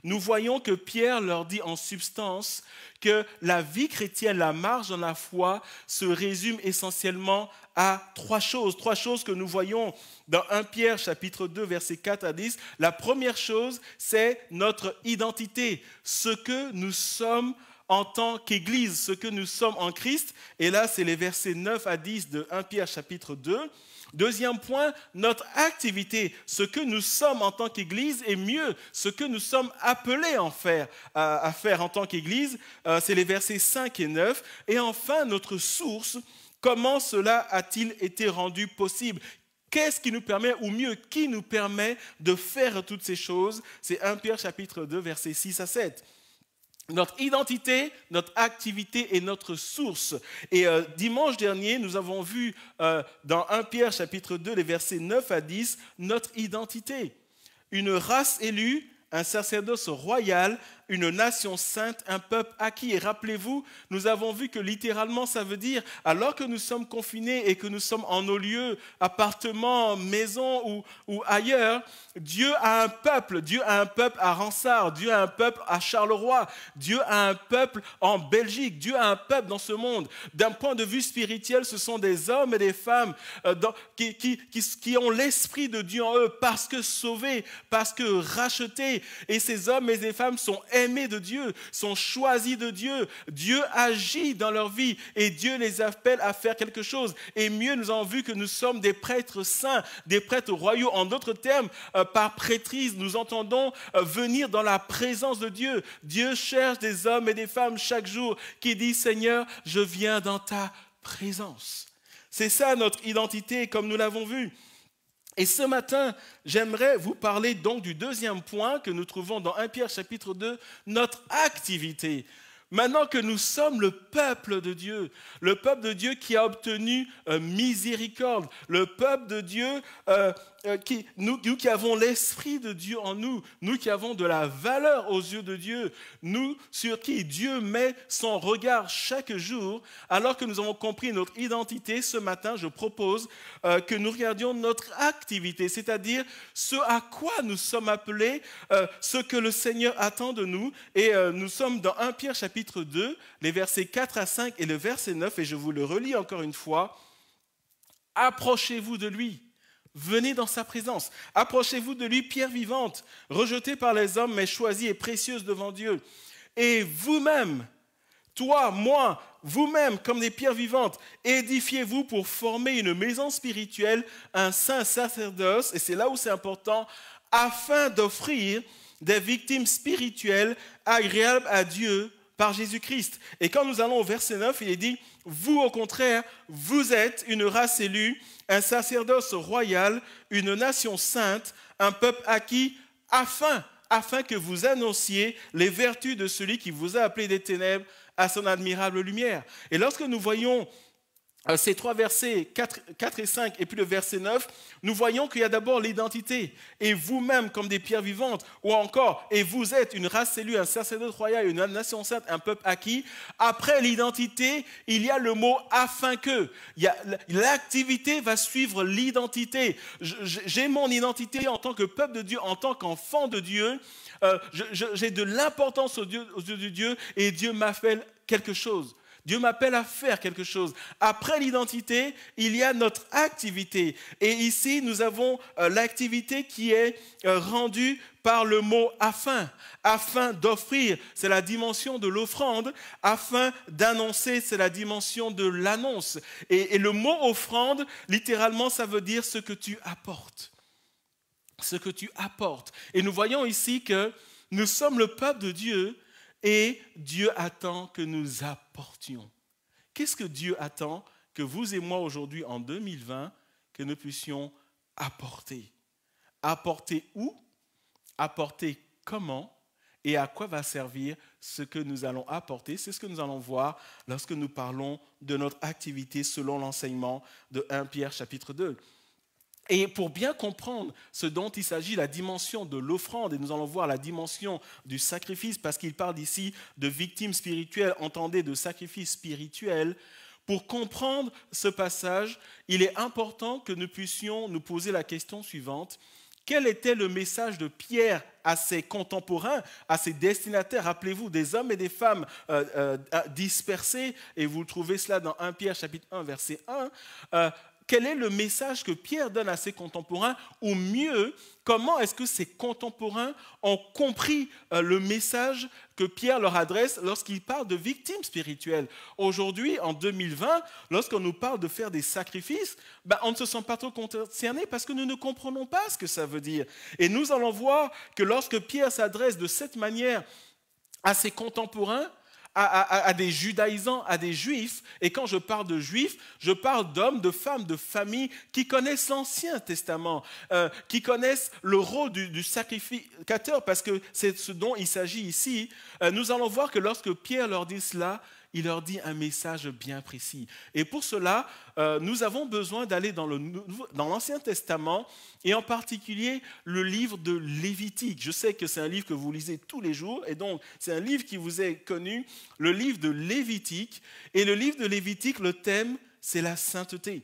S3: nous voyons que Pierre leur dit en substance que la vie chrétienne, la marche dans la foi, se résume essentiellement à trois choses que nous voyons dans 1 Pierre chapitre 2, versets 4 à 10. La première chose, c'est notre identité, ce que nous sommes en tant qu'Église, ce que nous sommes en Christ. Et là, c'est les versets 9 à 10 de 1 Pierre chapitre 2. Deuxième point, notre activité, ce que nous sommes en tant qu'Église, et mieux, ce que nous sommes appelés à faire en tant qu'Église, c'est les versets 5 et 9. Et enfin, notre source, comment cela a-t-il été rendu possible ? Qu'est-ce qui nous permet, ou mieux, qui nous permet de faire toutes ces choses ? C'est 1 Pierre chapitre 2, versets 6 à 7. Notre identité, notre activité et notre source. Et dimanche dernier, nous avons vu dans 1 Pierre chapitre 2, les versets 9 à 10, notre identité. Une race élue, un sacerdoce royal, une nation sainte, un peuple acquis. Et rappelez-vous, nous avons vu que littéralement, ça veut dire, alors que nous sommes confinés et que nous sommes en nos lieux, appartements, maisons ou ailleurs, Dieu a un peuple. Dieu a un peuple à Ransard, Dieu a un peuple à Charleroi, Dieu a un peuple en Belgique, Dieu a un peuple dans ce monde. D'un point de vue spirituel, ce sont des hommes et des femmes qui ont l'esprit de Dieu en eux, parce que sauvés, parce que rachetés. Et ces hommes et ces femmes sont aimés de Dieu, sont choisis de Dieu. Dieu agit dans leur vie et Dieu les appelle à faire quelque chose. Et mieux, nous avons vu que nous sommes des prêtres saints, des prêtres royaux. En d'autres termes, par prêtrise, nous entendons venir dans la présence de Dieu. Dieu cherche des hommes et des femmes chaque jour qui disent « Seigneur, je viens dans ta présence ». C'est ça notre identité, comme nous l'avons vu. Et ce matin, j'aimerais vous parler donc du deuxième point que nous trouvons dans 1 Pierre chapitre 2, notre activité. Maintenant que nous sommes le peuple de Dieu qui a obtenu miséricorde, le peuple de Dieu, nous qui avons l'esprit de Dieu en nous, nous qui avons de la valeur aux yeux de Dieu, nous sur qui Dieu met son regard chaque jour, alors que nous avons compris notre identité, ce matin, je propose que nous regardions notre activité, c'est-à-dire ce à quoi nous sommes appelés, ce que le Seigneur attend de nous. Et nous sommes dans 1 Pierre chapitre 2, les versets 4 à 5 et le verset 9, et je vous le relis encore une fois. Approchez-vous de lui. Venez dans sa présence. Approchez-vous de lui, pierre vivante, rejetée par les hommes, mais choisie et précieuse devant Dieu. Et vous-même, toi, moi, vous-même, comme des pierres vivantes, édifiez-vous pour former une maison spirituelle, un saint sacerdoce, et c'est là où c'est important, afin d'offrir des victimes spirituelles agréables à Dieu par Jésus-Christ. Et quand nous allons au verset 9, il est dit, vous au contraire, vous êtes une race élue, un sacerdoce royal, une nation sainte, un peuple acquis, afin que vous annonciez les vertus de celui qui vous a appelé des ténèbres à son admirable lumière. Et lorsque nous voyons ces trois versets, 4 et 5, et puis le verset 9, nous voyons qu'il y a d'abord l'identité. Et vous-même, comme des pierres vivantes, ou encore, et vous êtes une race élue, un sacerdoce royal, une nation sainte, un peuple acquis. Après l'identité, il y a le mot « afin que ». L'activité va suivre l'identité. J'ai mon identité en tant que peuple de Dieu, en tant qu'enfant de Dieu. J'ai de l'importance aux yeux de Dieu, et Dieu m'appelle quelque chose. Dieu m'appelle à faire quelque chose. Après l'identité, il y a notre activité. Et ici, nous avons l'activité qui est rendue par le mot « afin ». Afin d'offrir, c'est la dimension de l'offrande. Afin d'annoncer, c'est la dimension de l'annonce. Et le mot « offrande », littéralement, ça veut dire ce que tu apportes. Ce que tu apportes. Et nous voyons ici que nous sommes le peuple de Dieu, et Dieu attend que nous apportions. Qu'est-ce que Dieu attend que vous et moi aujourd'hui en 2020, que nous puissions apporter? Apporter où? Apporter comment? Et à quoi va servir ce que nous allons apporter? C'est ce que nous allons voir lorsque nous parlons de notre activité selon l'enseignement de 1 Pierre chapitre 2. Et pour bien comprendre ce dont il s'agit, la dimension de l'offrande, et nous allons voir la dimension du sacrifice, parce qu'il parle ici de victimes spirituelles, entendez, de sacrifices spirituels. Pour comprendre ce passage, il est important que nous puissions nous poser la question suivante. Quel était le message de Pierre à ses contemporains, à ses destinataires? Rappelez-vous, des hommes et des femmes dispersés, et vous trouvez cela dans 1 Pierre chapitre 1, verset 1. Quel est le message que Pierre donne à ses contemporains? Ou mieux, comment est-ce que ses contemporains ont compris le message que Pierre leur adresse lorsqu'il parle de victimes spirituelles? Aujourd'hui, en 2020, lorsqu'on nous parle de faire des sacrifices, on ne se sent pas trop concerné parce que nous ne comprenons pas ce que ça veut dire. Et nous allons voir que lorsque Pierre s'adresse de cette manière à ses contemporains, à des judaïsants, à des juifs. Et quand je parle de juifs, je parle d'hommes, de femmes, de familles qui connaissent l'Ancien Testament, qui connaissent le rôle du sacrificateur, parce que c'est ce dont il s'agit ici. Nous allons voir que lorsque Pierre leur dit cela, il leur dit un message bien précis. Et pour cela, nous avons besoin d'aller dans l'Ancien Testament, et en particulier le livre de Lévitique. Je sais que c'est un livre que vous lisez tous les jours, et donc c'est un livre qui vous est connu, le livre de Lévitique. Et le livre de Lévitique, le thème, c'est la sainteté.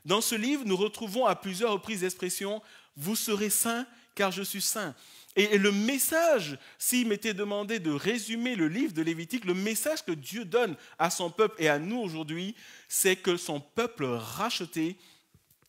S3: Dans ce livre, nous retrouvons à plusieurs reprises l'expression « Vous serez saints, car je suis saint ». Et le message, s'il m'était demandé de résumer le livre de Lévitique, le message que Dieu donne à son peuple et à nous aujourd'hui, c'est que son peuple racheté,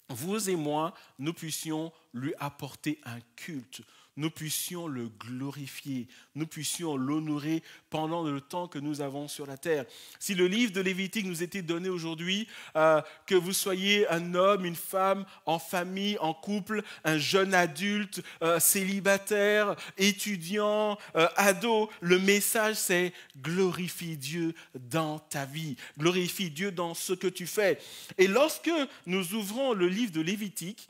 S3: vous et moi, nous puissions lui apporter un culte, nous puissions le glorifier, nous puissions l'honorer pendant le temps que nous avons sur la terre. Si le livre de Lévitique nous était donné aujourd'hui, que vous soyez un homme, une femme, en famille, en couple, un jeune adulte, célibataire, étudiant, ado, le message c'est glorifie Dieu dans ta vie, glorifie Dieu dans ce que tu fais. Et lorsque nous ouvrons le livre de Lévitique,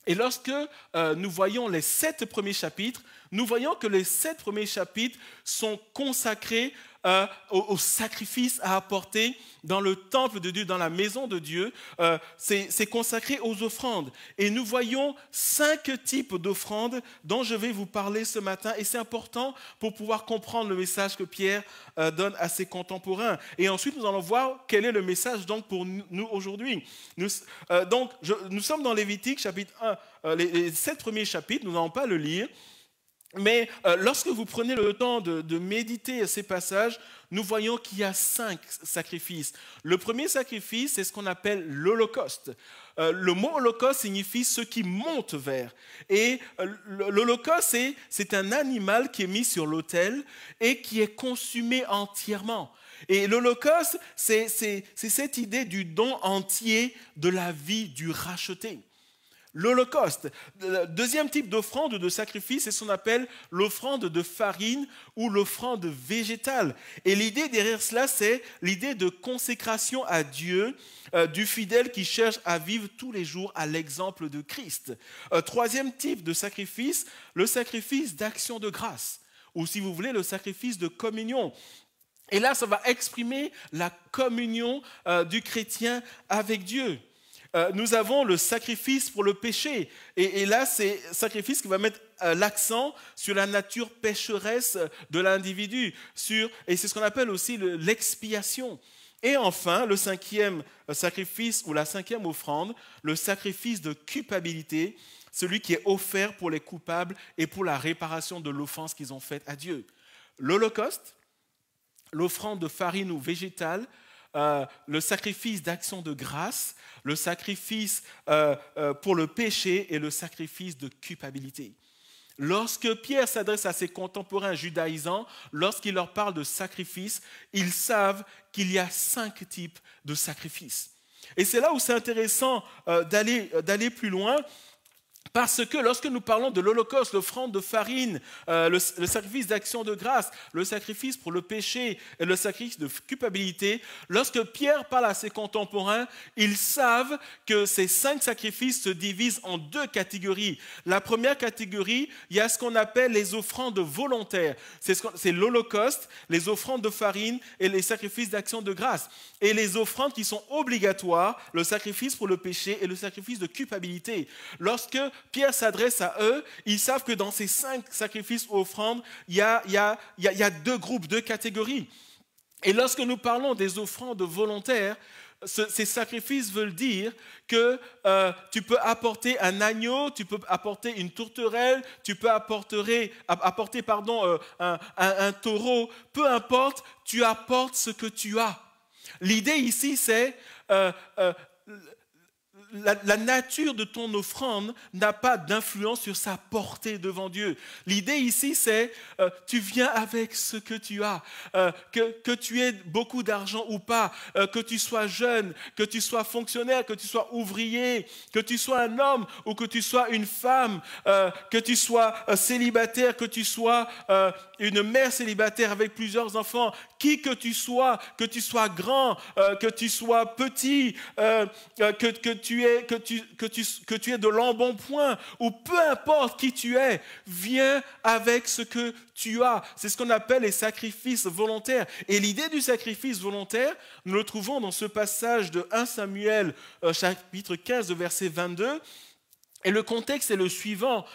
S3: et lorsque nous voyons les 7 premiers chapitres, nous voyons que les 7 premiers chapitres sont consacrés au sacrifice à apporter dans le temple de Dieu, dans la maison de Dieu. C'est consacré aux offrandes. Et nous voyons 5 types d'offrandes dont je vais vous parler ce matin. Et c'est important pour pouvoir comprendre le message que Pierre donne à ses contemporains. Et ensuite, nous allons voir quel est le message donc pour nous aujourd'hui. Nous sommes dans Lévitique, chapitre 1, les 7 premiers chapitres, nous n'allons pas le lire. Mais lorsque vous prenez le temps de méditer ces passages, nous voyons qu'il y a 5 sacrifices. Le premier sacrifice, c'est ce qu'on appelle l'Holocauste. Le mot Holocauste signifie ce qui monte vers. Et l'Holocauste, c'est un animal qui est mis sur l'autel et qui est consumé entièrement. Et l'Holocauste, c'est cette idée du don entier de la vie du racheté. L'Holocauste. Le deuxième type d'offrande ou de sacrifice, c'est ce qu'on appelle l'offrande de farine ou l'offrande végétale. Et l'idée derrière cela, c'est l'idée de consécration à Dieu du fidèle qui cherche à vivre tous les jours à l'exemple de Christ. Troisième type de sacrifice, le sacrifice d'action de grâce, ou si vous voulez, le sacrifice de communion. Et là, ça va exprimer la communion du chrétien avec Dieu. Nous avons le sacrifice pour le péché. Et là, c'est un sacrifice qui va mettre l'accent sur la nature pécheresse de l'individu. Et c'est ce qu'on appelle aussi l'expiation. Et enfin, le 5e sacrifice ou la 5e offrande, le sacrifice de culpabilité, celui qui est offert pour les coupables et pour la réparation de l'offense qu'ils ont faite à Dieu. L'Holocauste, l'offrande de farine ou végétale, le sacrifice d'action de grâce, le sacrifice pour le péché et le sacrifice de culpabilité. Lorsque Pierre s'adresse à ses contemporains judaïsants, lorsqu'il leur parle de sacrifice, ils savent qu'il y a 5 types de sacrifices. Et c'est là où c'est intéressant d'aller plus loin. Parce que lorsque nous parlons de l'Holocauste, l'offrande de farine, le sacrifice d'action de grâce, le sacrifice pour le péché et le sacrifice de culpabilité, lorsque Pierre parle à ses contemporains, ils savent que ces 5 sacrifices se divisent en 2 catégories. La première catégorie, il y a ce qu'on appelle les offrandes volontaires. C'est l'Holocauste, les offrandes de farine et les sacrifices d'action de grâce. Et les offrandes qui sont obligatoires, le sacrifice pour le péché et le sacrifice de culpabilité. Lorsque Pierre s'adresse à eux, ils savent que dans ces 5 sacrifices ou offrandes, il y a 2 groupes, 2 catégories. Et lorsque nous parlons des offrandes volontaires, ces sacrifices veulent dire que tu peux apporter un agneau, tu peux apporter une tourterelle, tu peux apporter un taureau, peu importe, tu apportes ce que tu as. L'idée ici, c'est la nature de ton offrande n'a pas d'influence sur sa portée devant Dieu. L'idée ici, c'est tu viens avec ce que tu as, que tu aies beaucoup d'argent ou pas, que tu sois jeune, que tu sois fonctionnaire, que tu sois ouvrier, que tu sois un homme ou que tu sois une femme, que tu sois célibataire, que tu sois une mère célibataire avec plusieurs enfants, qui que tu sois grand, que tu sois petit, que tu aies de l'embonpoint, ou peu importe qui tu es, viens avec ce que tu as. C'est ce qu'on appelle les sacrifices volontaires. Et l'idée du sacrifice volontaire, nous le trouvons dans ce passage de 1 Samuel, chapitre 15, verset 22. Et le contexte est le suivant.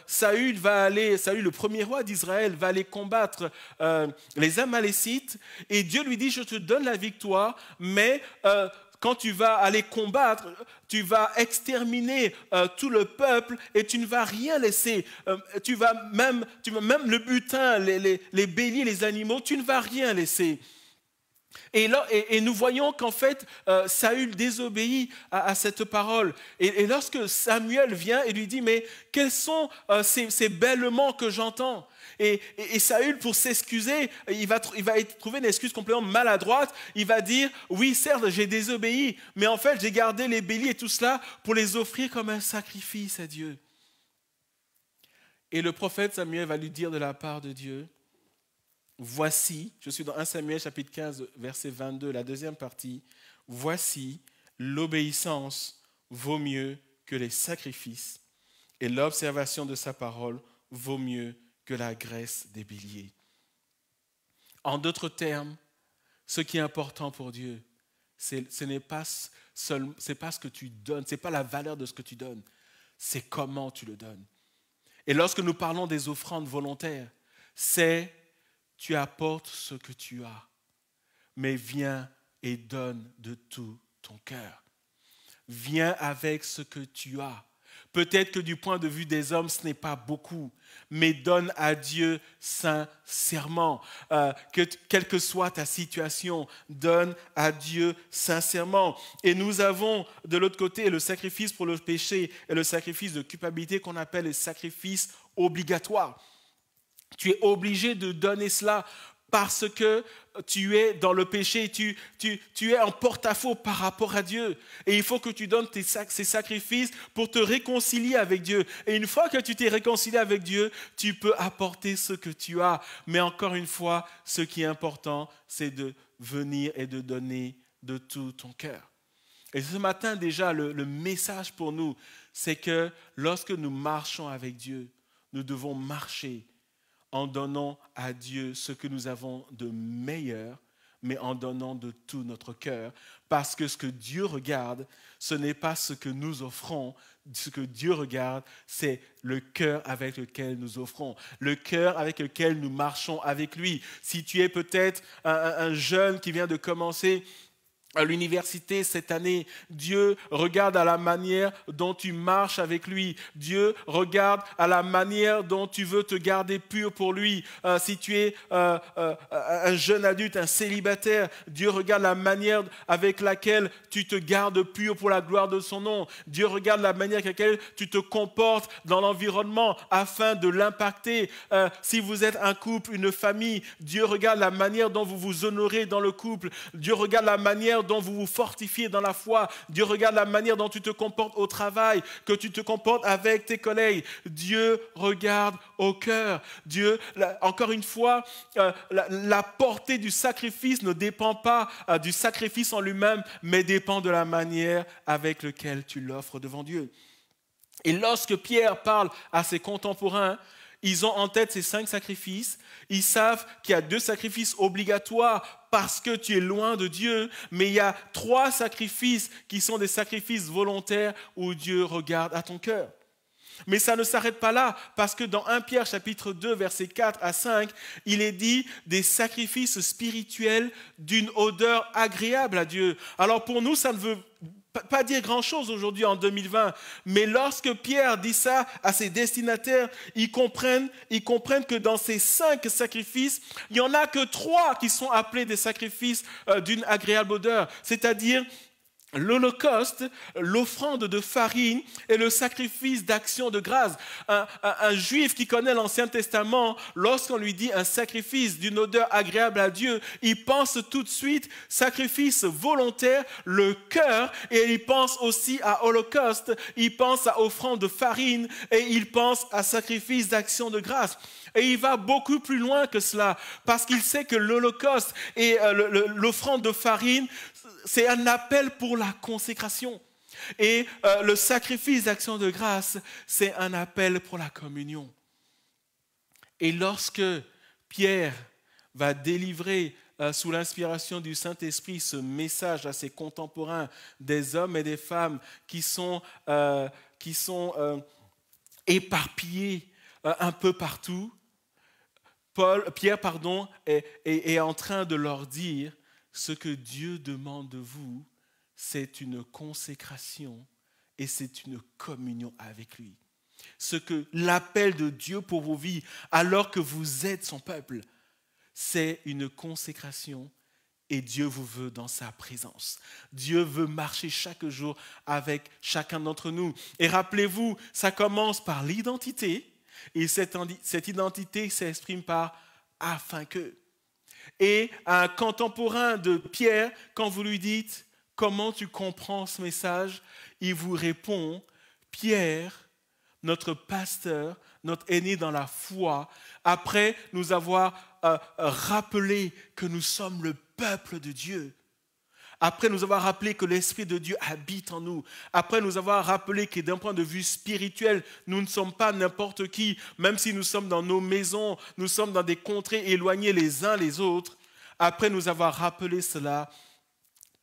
S3: Saül, le premier roi d'Israël, va aller combattre les Amalécites. Et Dieu lui dit, je te donne la victoire, mais quand tu vas aller combattre, tu vas exterminer tout le peuple et tu ne vas rien laisser. Tu vas même le butin, les béliers, les animaux, tu ne vas rien laisser. Et nous voyons qu'en fait, Saül désobéit à cette parole. Et lorsque Samuel vient et lui dit, mais quels sont ces bêlements que j'entends ? Et Saül, pour s'excuser, il va trouver une excuse complètement maladroite. Il va dire, oui, certes, j'ai désobéi, mais en fait, j'ai gardé les béliers et tout cela pour les offrir comme un sacrifice à Dieu. Et le prophète Samuel va lui dire de la part de Dieu, voici, je suis dans 1 Samuel chapitre 15, verset 22, la deuxième partie. Voici, l'obéissance vaut mieux que les sacrifices et l'observation de sa parole vaut mieux que la graisse des béliers. En d'autres termes, ce qui est important pour Dieu, ce n'est pas ce que tu donnes, ce n'est pas la valeur de ce que tu donnes, c'est comment tu le donnes. Et lorsque nous parlons des offrandes volontaires, c'est tu apportes ce que tu as, mais viens et donne de tout ton cœur. Viens avec ce que tu as. Peut-être que du point de vue des hommes, ce n'est pas beaucoup, mais donne à Dieu sincèrement. Quelle que soit ta situation, donne à Dieu sincèrement. Et nous avons de l'autre côté le sacrifice pour le péché et le sacrifice de culpabilité qu'on appelle le sacrifice obligatoire. Tu es obligé de donner cela parce que tu es dans le péché, tu es en porte-à-faux par rapport à Dieu. Et il faut que tu donnes ces sacrifices pour te réconcilier avec Dieu. Et une fois que tu t'es réconcilié avec Dieu, tu peux apporter ce que tu as. Mais encore une fois, ce qui est important, c'est de venir et de donner de tout ton cœur. Et ce matin déjà, le message pour nous, c'est que lorsque nous marchons avec Dieu, nous devons marcher en donnant à Dieu ce que nous avons de meilleur, mais en donnant de tout notre cœur. Parce que ce que Dieu regarde, ce n'est pas ce que nous offrons. Ce que Dieu regarde, c'est le cœur avec lequel nous offrons, le cœur avec lequel nous marchons avec lui. Si tu es peut-être un jeune qui vient de commencer à l'université cette année, Dieu regarde à la manière dont tu marches avec lui. Dieu regarde à la manière dont tu veux te garder pur pour lui. Si tu es un jeune adulte, un célibataire, Dieu regarde la manière avec laquelle tu te gardes pur pour la gloire de son nom. Dieu regarde la manière avec laquelle tu te comportes dans l'environnement afin de l'impacter. Si vous êtes un couple, une famille, Dieu regarde la manière dont vous vous honorez dans le couple. Dieu regarde la manière dont vous vous fortifiez dans la foi. Dieu regarde la manière dont tu te comportes au travail, que tu te comportes avec tes collègues. Dieu regarde au cœur. Dieu, encore une fois, la portée du sacrifice ne dépend pas du sacrifice en lui-même, mais dépend de la manière avec laquelle tu l'offres devant Dieu. Et lorsque Pierre parle à ses contemporains, ils ont en tête ces 5 sacrifices. Ils savent qu'il y a 2 sacrifices obligatoires parce que tu es loin de Dieu. Mais il y a 3 sacrifices qui sont des sacrifices volontaires où Dieu regarde à ton cœur. Mais ça ne s'arrête pas là, parce que dans 1 Pierre chapitre 2, versets 4 à 5, il est dit des sacrifices spirituels d'une odeur agréable à Dieu. Alors pour nous, ça ne veut pas dire grand-chose aujourd'hui en 2020, mais lorsque Pierre dit ça à ses destinataires, ils comprennent que dans ces 5 sacrifices, il n'y en a que 3 qui sont appelés des sacrifices d'une agréable odeur, c'est-à-dire l'Holocauste, l'offrande de farine et le sacrifice d'action de grâce. Un juif qui connaît l'Ancien Testament, lorsqu'on lui dit un sacrifice d'une odeur agréable à Dieu, il pense tout de suite sacrifice volontaire, le cœur, et il pense aussi à Holocauste, il pense à offrande de farine et il pense à sacrifice d'action de grâce. Et il va beaucoup plus loin que cela, parce qu'il sait que l'Holocauste et l'offrande de farine, c'est un appel pour la consécration. Et le sacrifice d'action de grâce, c'est un appel pour la communion. Et lorsque Pierre va délivrer sous l'inspiration du Saint-Esprit ce message à ses contemporains, des hommes et des femmes qui sont éparpillés un peu partout, Pierre est en train de leur dire: ce que Dieu demande de vous, c'est une consécration et c'est une communion avec lui. Ce que l'appel de Dieu pour vos vies, alors que vous êtes son peuple, c'est une consécration et Dieu vous veut dans sa présence. Dieu veut marcher chaque jour avec chacun d'entre nous. Et rappelez-vous, ça commence par l'identité et cette identité s'exprime par « afin que ». Et un contemporain de Pierre, quand vous lui dites « Comment tu comprends ce message ?», il vous répond « Pierre, notre pasteur, notre aîné dans la foi, après nous avoir rappelé que nous sommes le peuple de Dieu, après nous avoir rappelé que l'Esprit de Dieu habite en nous, après nous avoir rappelé que d'un point de vue spirituel, nous ne sommes pas n'importe qui, même si nous sommes dans nos maisons, nous sommes dans des contrées éloignées les uns les autres, après nous avoir rappelé cela,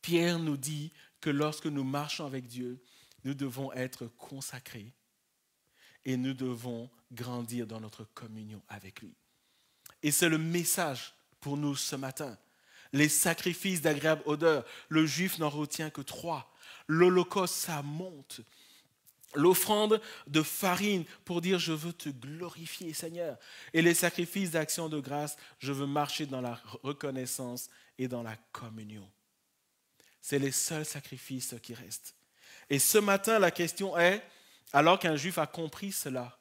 S3: Pierre nous dit que lorsque nous marchons avec Dieu, nous devons être consacrés et nous devons grandir dans notre communion avec lui. Et c'est le message pour nous ce matin. Les sacrifices d'agréable odeur, le juif n'en retient que 3. L'holocauste, ça monte. L'offrande de farine pour dire « je veux te glorifier Seigneur ». Et les sacrifices d'action de grâce, je veux marcher dans la reconnaissance et dans la communion. C'est les seuls sacrifices qui restent. Et ce matin, la question est, alors qu'un juif a compris cela,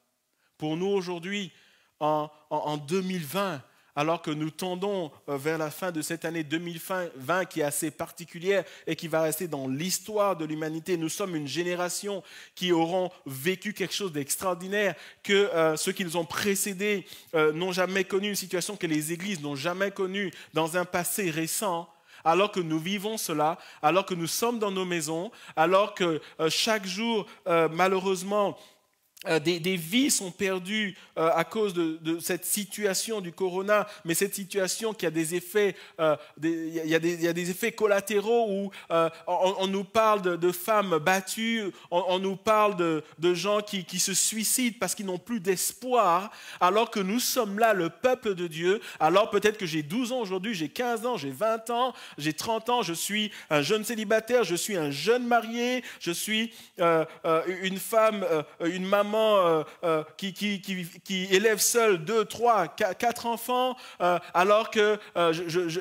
S3: pour nous aujourd'hui, en 2020, alors que nous tendons vers la fin de cette année 2020 qui est assez particulière et qui va rester dans l'histoire de l'humanité. Nous sommes une génération qui auront vécu quelque chose d'extraordinaire, que ceux qui nous ont précédés n'ont jamais connu, une situation que les églises n'ont jamais connue dans un passé récent. Alors que nous vivons cela, alors que nous sommes dans nos maisons, alors que chaque jour, malheureusement, des vies sont perdues à cause de cette situation du corona, mais cette situation qui a des effets, il y a des effets collatéraux où on nous parle de femmes battues, on nous parle de gens qui se suicident parce qu'ils n'ont plus d'espoir, alors que nous sommes là, le peuple de Dieu. Alors peut-être que j'ai 12 ans aujourd'hui, j'ai 15 ans, j'ai 20 ans, j'ai 30 ans, je suis un jeune célibataire, je suis un jeune marié, je suis une femme, une maman qui élève seule 2, 3, 4 enfants, alors que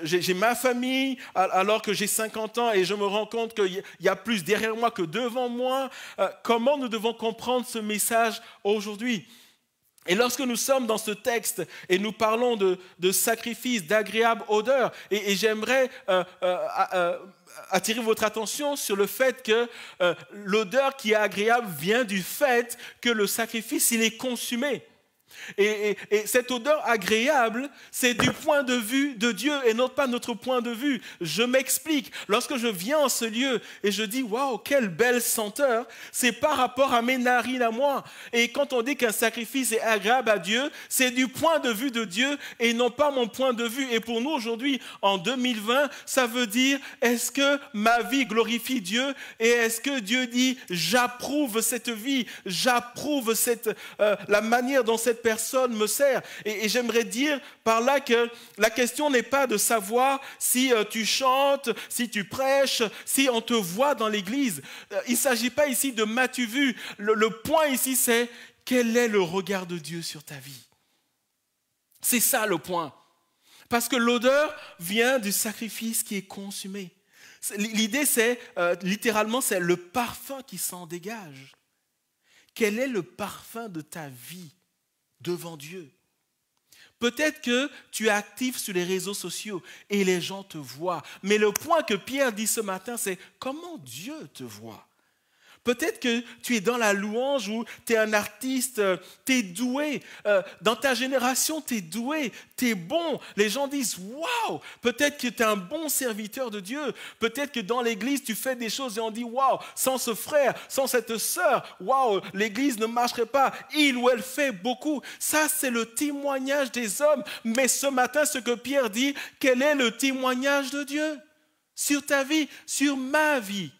S3: j'ai ma famille, alors que j'ai 50 ans et je me rends compte qu'il y a plus derrière moi que devant moi. Comment nous devons comprendre ce message aujourd'hui ? Et lorsque nous sommes dans ce texte et nous parlons de sacrifice, d'agréable odeur, et j'aimerais attirer votre attention sur le fait que l'odeur qui est agréable vient du fait que le sacrifice, il est consumé. Et cette odeur agréable, c'est du point de vue de Dieu et non pas notre point de vue. Je m'explique. Lorsque je viens en ce lieu et je dis « Waouh, quelle belle senteur !» c'est par rapport à mes narines à moi. Et quand on dit qu'un sacrifice est agréable à Dieu, c'est du point de vue de Dieu et non pas mon point de vue. Et pour nous aujourd'hui, en 2020, ça veut dire est-ce que ma vie glorifie Dieu et est-ce que Dieu dit « J'approuve cette vie, j'approuve la manière dont cette personne me sert ». Et j'aimerais dire par là que la question n'est pas de savoir si tu chantes, si tu prêches, si on te voit dans l'église. Il ne s'agit pas ici de m'as-tu vu. Le point ici, c'est quel est le regard de Dieu sur ta vie. C'est ça le point. Parce que l'odeur vient du sacrifice qui est consumé. L'idée, c'est, littéralement, c'est le parfum qui s'en dégage. Quel est le parfum de ta vie devant Dieu? Peut-être que tu es actif sur les réseaux sociaux et les gens te voient. Mais le point que Pierre dit ce matin, c'est comment Dieu te voit. Peut-être que tu es dans la louange ou tu es un artiste, tu es doué. Dans ta génération, tu es doué, tu es bon. Les gens disent « Waouh !» Peut-être que tu es un bon serviteur de Dieu. Peut-être que dans l'église, tu fais des choses et on dit « Waouh ! Sans ce frère, sans cette sœur, waouh, l'église ne marcherait pas. Il ou elle fait beaucoup. » Ça, c'est le témoignage des hommes. Mais ce matin, ce que Pierre dit, quel est le témoignage de Dieu sur ta vie, sur ma vie?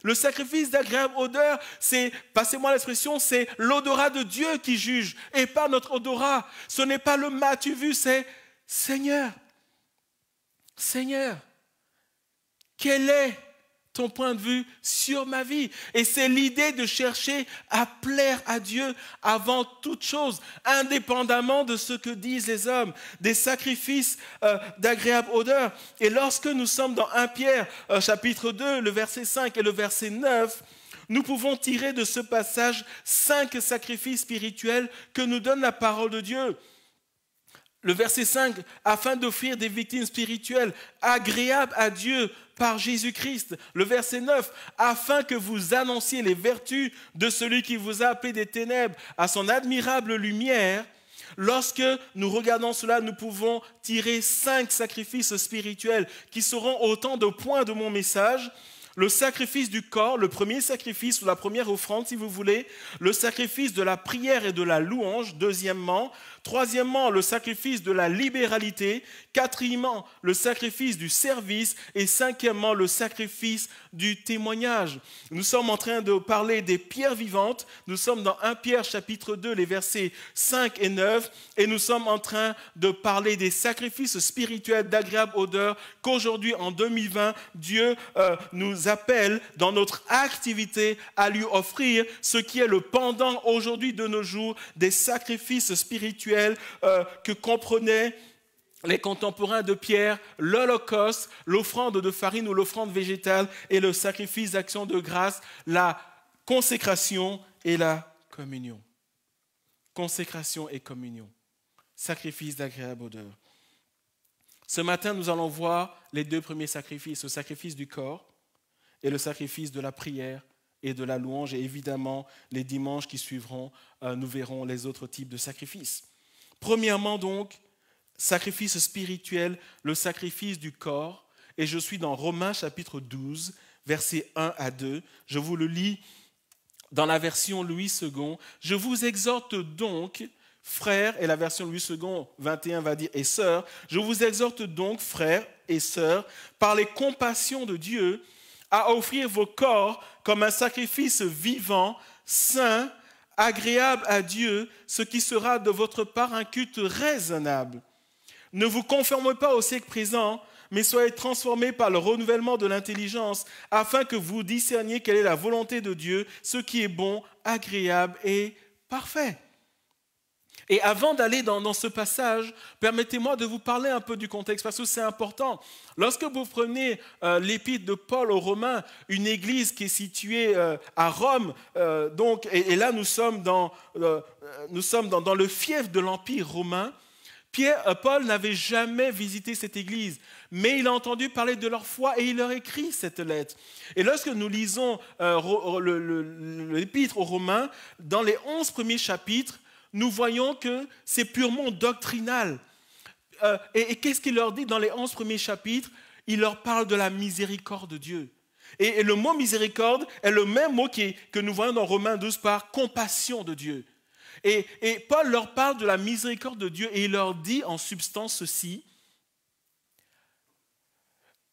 S3: Le sacrifice d'agréable odeur, c'est, passez-moi l'expression, c'est l'odorat de Dieu qui juge et pas notre odorat. Ce n'est pas le m'as-tu vu, c'est Seigneur. Seigneur, quel est ton point de vue sur ma vie? Et c'est l'idée de chercher à plaire à Dieu avant toute chose, indépendamment de ce que disent les hommes, des sacrifices d'agréable odeur. Et lorsque nous sommes dans 1 Pierre, chapitre 2, le verset 5 et le verset 9, nous pouvons tirer de ce passage 5 sacrifices spirituels que nous donne la parole de Dieu. Le verset 5, afin d'offrir des victimes spirituelles agréables à Dieu par Jésus-Christ. Le verset 9, afin que vous annonciez les vertus de celui qui vous a appelé des ténèbres à son admirable lumière. Lorsque nous regardons cela, nous pouvons tirer 5 sacrifices spirituels qui seront autant de points de mon message. Le sacrifice du corps, le premier sacrifice ou la première offrande si vous voulez. Le sacrifice de la prière et de la louange, deuxièmement. Troisièmement, le sacrifice de la libéralité. Quatrièmement, le sacrifice du service. Et cinquièmement, le sacrifice du témoignage. Nous sommes en train de parler des pierres vivantes. Nous sommes dans 1 Pierre chapitre 2, les versets 5 et 9. Et nous sommes en train de parler des sacrifices spirituels d'agréable odeur qu'aujourd'hui, en 2020, Dieu nous appelle dans notre activité à lui offrir ce qui est le pendant aujourd'hui de nos jours des sacrifices spirituels que comprenaient les contemporains de Pierre, l'Holocauste, l'offrande de farine ou l'offrande végétale et le sacrifice d'action de grâce, la consécration et la communion. Consécration et communion. Sacrifice d'agréable odeur. Ce matin, nous allons voir les 2 premiers sacrifices, le sacrifice du corps et le sacrifice de la prière et de la louange. Et évidemment, les dimanches qui suivront, nous verrons les autres types de sacrifices. Premièrement donc, sacrifice spirituel, le sacrifice du corps. Et je suis dans Romains chapitre 12, versets 1 à 2. Je vous le lis dans la version Louis II. Je vous exhorte donc, frères, et la version Louis II 21 va dire, et sœurs, je vous exhorte donc, frères et sœurs, par les compassions de Dieu, à offrir vos corps comme un sacrifice vivant, saint, agréable à Dieu, ce qui sera de votre part un culte raisonnable. Ne vous conformez pas au siècle présent, mais soyez transformés par le renouvellement de l'intelligence, afin que vous discerniez quelle est la volonté de Dieu, ce qui est bon, agréable et parfait. Et avant d'aller dans ce passage, permettez-moi de vous parler un peu du contexte, parce que c'est important. Lorsque vous prenez l'épître de Paul aux Romains, une église qui est située à Rome, et là nous sommes dans le fief de l'Empire romain, Paul n'avait jamais visité cette église, mais il a entendu parler de leur foi et il leur écrit cette lettre. Et lorsque nous lisons l'épître aux Romains, dans les 11 premiers chapitres, nous voyons que c'est purement doctrinal. Et qu'est-ce qu'il leur dit dans les 11 premiers chapitres? Il leur parle de la miséricorde de Dieu. Et le mot miséricorde est le même mot que nous voyons dans Romains 12 par compassion de Dieu. Et Paul leur parle de la miséricorde de Dieu et il leur dit en substance ceci: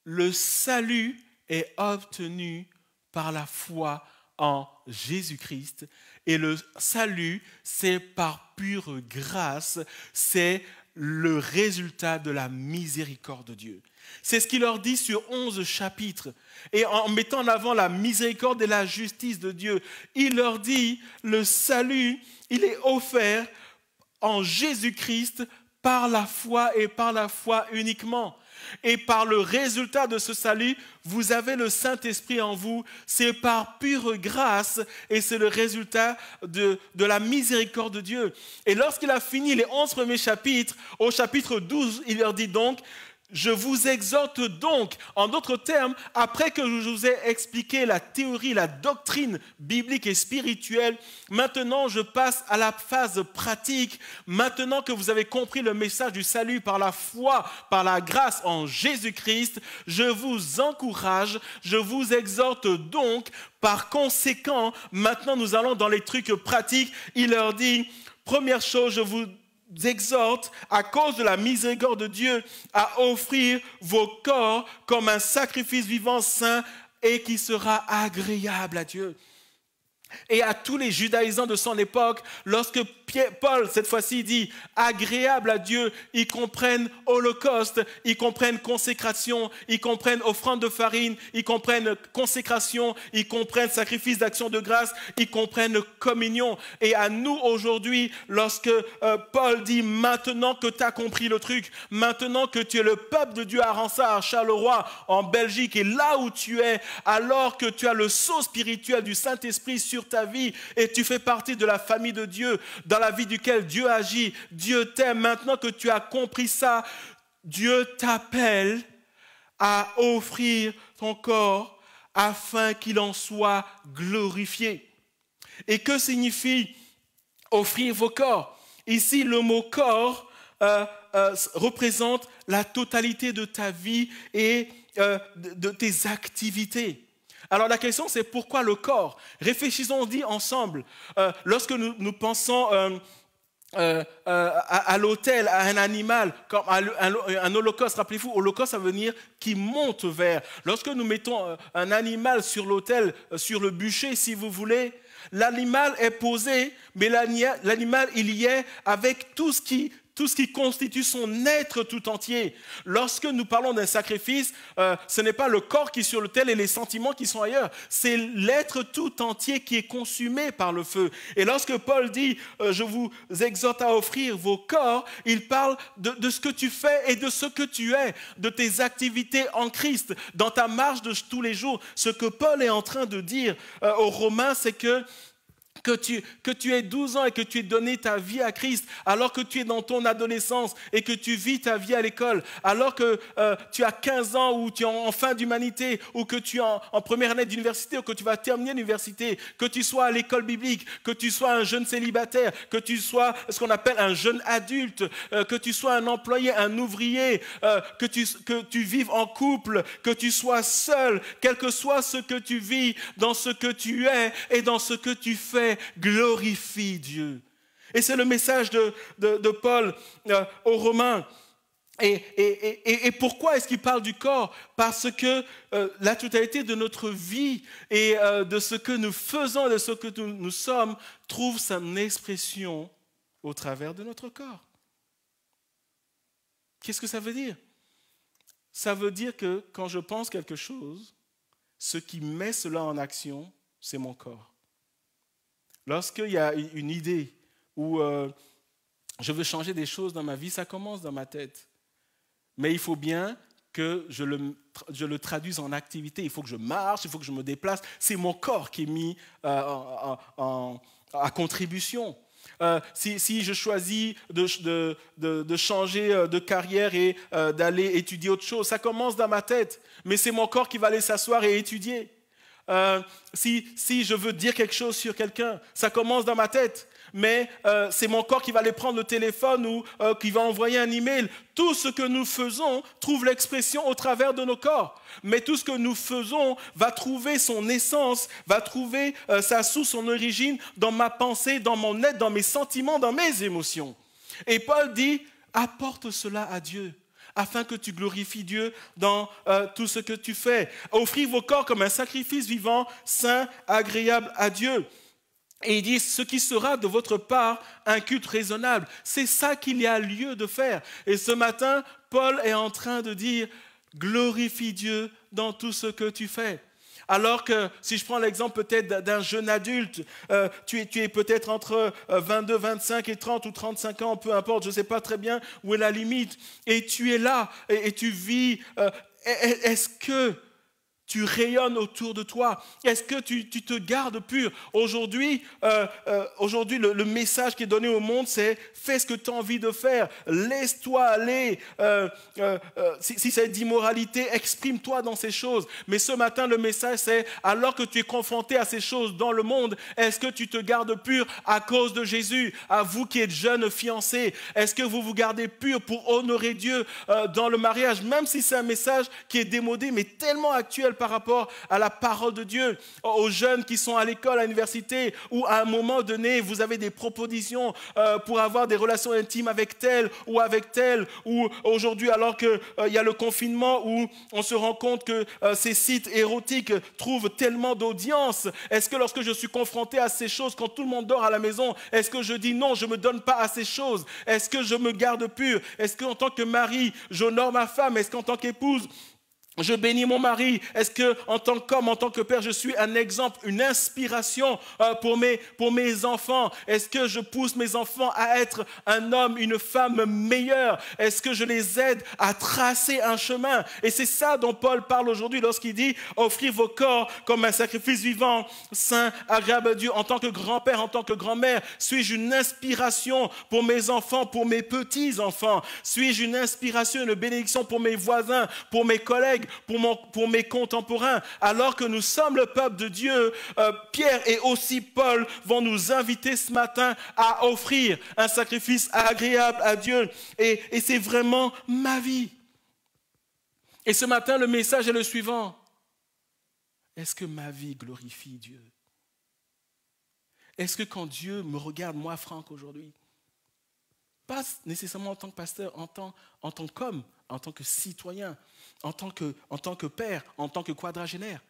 S3: le salut est obtenu par la foi en Jésus-Christ. Et le salut, c'est par pure grâce, c'est le résultat de la miséricorde de Dieu. C'est ce qu'il leur dit sur 11 chapitres. Et en mettant en avant la miséricorde et la justice de Dieu, il leur dit, le salut, il est offert en Jésus-Christ par la foi et par la foi uniquement. Et par le résultat de ce salut, vous avez le Saint-Esprit en vous. C'est par pure grâce et c'est le résultat de la miséricorde de Dieu. Et lorsqu'il a fini les 11 premiers chapitres, au chapitre 12, il leur dit donc, je vous exhorte donc, en d'autres termes, après que je vous ai expliqué la théorie, la doctrine biblique et spirituelle, maintenant je passe à la phase pratique. Maintenant que vous avez compris le message du salut par la foi, par la grâce en Jésus-Christ, je vous encourage, je vous exhorte donc. Par conséquent, maintenant nous allons dans les trucs pratiques. Il leur dit, première chose, je vous exhorte, à cause de la miséricorde de Dieu, à offrir vos corps comme un sacrifice vivant, saint et qui sera agréable à Dieu. Et à tous les judaïsants de son époque, lorsque Paul, cette fois-ci, dit agréable à Dieu, ils comprennent holocauste, ils comprennent consécration, ils comprennent offrande de farine, ils comprennent consécration, ils comprennent sacrifice d'action de grâce, ils comprennent communion. Et à nous aujourd'hui, lorsque Paul dit maintenant que tu as compris le truc, maintenant que tu es le peuple de Dieu à Rensart, à Charleroi, en Belgique, et là où tu es, alors que tu as le sceau spirituel du Saint-Esprit sur ta vie et tu fais partie de la famille de Dieu, dans la vie duquel Dieu agit, Dieu t'aime. Maintenant que tu as compris ça, Dieu t'appelle à offrir ton corps afin qu'il en soit glorifié. Et que signifie offrir vos corps? Ici, le mot corps représente la totalité de ta vie et de tes activités. Alors la question c'est pourquoi le corps? Réfléchissons-y ensemble. Lorsque nous pensons à l'autel, à un animal, comme un holocauste, rappelez-vous, holocauste ça veut dire qui monte vers. Lorsque nous mettons un animal sur l'autel, sur le bûcher si vous voulez, l'animal est posé, mais l'animal il y est avec tout ce qui constitue son être tout entier. Lorsque nous parlons d'un sacrifice, ce n'est pas le corps qui est sur l'autel et les sentiments qui sont ailleurs. C'est l'être tout entier qui est consumé par le feu. Et lorsque Paul dit « Je vous exhorte à offrir vos corps », il parle de ce que tu fais et de ce que tu es, de tes activités en Christ, dans ta marche de tous les jours. Ce que Paul est en train de dire aux Romains, c'est que tu aies 12 ans et que tu aies donné ta vie à Christ, alors que tu es dans ton adolescence et que tu vis ta vie à l'école, alors que tu as 15 ans ou tu es en fin d'humanité, ou que tu es en première année d'université, ou que tu vas terminer l'université, que tu sois à l'école biblique, que tu sois un jeune célibataire, que tu sois ce qu'on appelle un jeune adulte, que tu sois un employé, un ouvrier, que tu vives en couple, que tu sois seul, quel que soit ce que tu vis, dans ce que tu es et dans ce que tu fais, glorifie Dieu. Et c'est le message de Paul aux Romains. Et pourquoi est-ce qu'il parle du corps? Parce que la totalité de notre vie et de ce que nous faisons, de ce que nous sommes, trouve son expression au travers de notre corps. Qu'est-ce que ça veut dire? Ça veut dire que quand je pense quelque chose, ce qui met cela en action, c'est mon corps. Lorsqu'il y a une idée où je veux changer des choses dans ma vie, ça commence dans ma tête. Mais il faut bien que je le traduise en activité. Il faut que je marche, il faut que je me déplace. C'est mon corps qui est mis à contribution. Si je choisis de changer de carrière et d'aller étudier autre chose, ça commence dans ma tête. Mais c'est mon corps qui va aller s'asseoir et étudier. Si je veux dire quelque chose sur quelqu'un, ça commence dans ma tête, mais c'est mon corps qui va aller prendre le téléphone ou qui va envoyer un email. Tout ce que nous faisons trouve l'expression au travers de nos corps, mais tout ce que nous faisons va trouver son essence, va trouver sa source, son origine dans ma pensée, dans mon être, dans mes sentiments, dans mes émotions. Et Paul dit, apporte cela à Dieu, afin que tu glorifies Dieu dans tout ce que tu fais. Offrir vos corps comme un sacrifice vivant, saint, agréable à Dieu. Et il dit, ce qui sera de votre part un culte raisonnable. C'est ça qu'il y a lieu de faire. Et ce matin, Paul est en train de dire, glorifie Dieu dans tout ce que tu fais. Alors que si je prends l'exemple peut-être d'un jeune adulte, tu es peut-être entre 22, 25 et 30 ou 35 ans, peu importe, je ne sais pas très bien où est la limite, et tu es là et tu vis. Est-ce que tu rayonnes autour de toi? Est-ce que tu te gardes pur? Aujourd'hui, le message qui est donné au monde, c'est fais ce que tu as envie de faire. Laisse-toi aller. Si c'est d'immoralité, exprime-toi dans ces choses. Mais ce matin, le message, c'est alors que tu es confronté à ces choses dans le monde, est-ce que tu te gardes pur à cause de Jésus? À vous qui êtes jeunes fiancés, est-ce que vous vous gardez pur pour honorer Dieu dans le mariage? Même si c'est un message qui est démodé, mais tellement actuel par rapport à la parole de Dieu, aux jeunes qui sont à l'école, à l'université, où à un moment donné, vous avez des propositions pour avoir des relations intimes avec tel, ou aujourd'hui, alors qu'il y a le confinement, où on se rend compte que ces sites érotiques trouvent tellement d'audience, est-ce que lorsque je suis confronté à ces choses, quand tout le monde dort à la maison, est-ce que je dis non, je ne me donne pas à ces choses? Est-ce que je me garde pur? Est-ce qu'en tant que mari, j'honore ma femme? Est-ce qu'en tant qu'épouse, je bénis mon mari? Est-ce qu'en tant qu'homme, en tant que père, je suis un exemple, une inspiration pour mes enfants? Est-ce que je pousse mes enfants à être un homme, une femme meilleure? Est-ce que je les aide à tracer un chemin? Et c'est ça dont Paul parle aujourd'hui lorsqu'il dit « Offrir vos corps comme un sacrifice vivant, saint, agréable à Dieu. » En tant que grand-père, en tant que grand-mère, suis-je une inspiration pour mes enfants, pour mes petits-enfants? Suis-je une inspiration, une bénédiction pour mes voisins, pour mes collègues, pour mes contemporains? Alors que nous sommes le peuple de Dieu, Pierre et aussi Paul vont nous inviter ce matin à offrir un sacrifice agréable à Dieu. Et c'est vraiment ma vie. Et ce matin, le message est le suivant. Est-ce que ma vie glorifie Dieu? Est-ce que quand Dieu me regarde, moi, Franck, aujourd'hui, pas nécessairement en tant que pasteur, en tant qu'homme, en tant que citoyen, en tant que père, en tant que quadragénaire,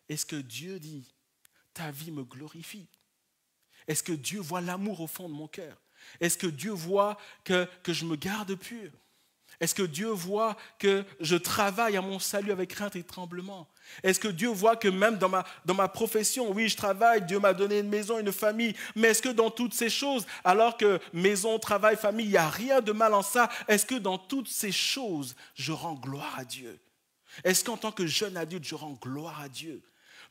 S3: est-ce que Dieu dit, ta vie me glorifie? Est-ce que Dieu voit l'amour au fond de mon cœur? Est-ce que Dieu voit que je me garde pur? Est-ce que Dieu voit que je travaille à mon salut avec crainte et tremblement? Est-ce que Dieu voit que même dans ma profession, oui, je travaille, Dieu m'a donné une maison, une famille, mais est-ce que dans toutes ces choses, alors que maison, travail, famille, il n'y a rien de mal en ça, est-ce que dans toutes ces choses, je rends gloire à Dieu? Est-ce qu'en tant que jeune adulte, je rends gloire à Dieu?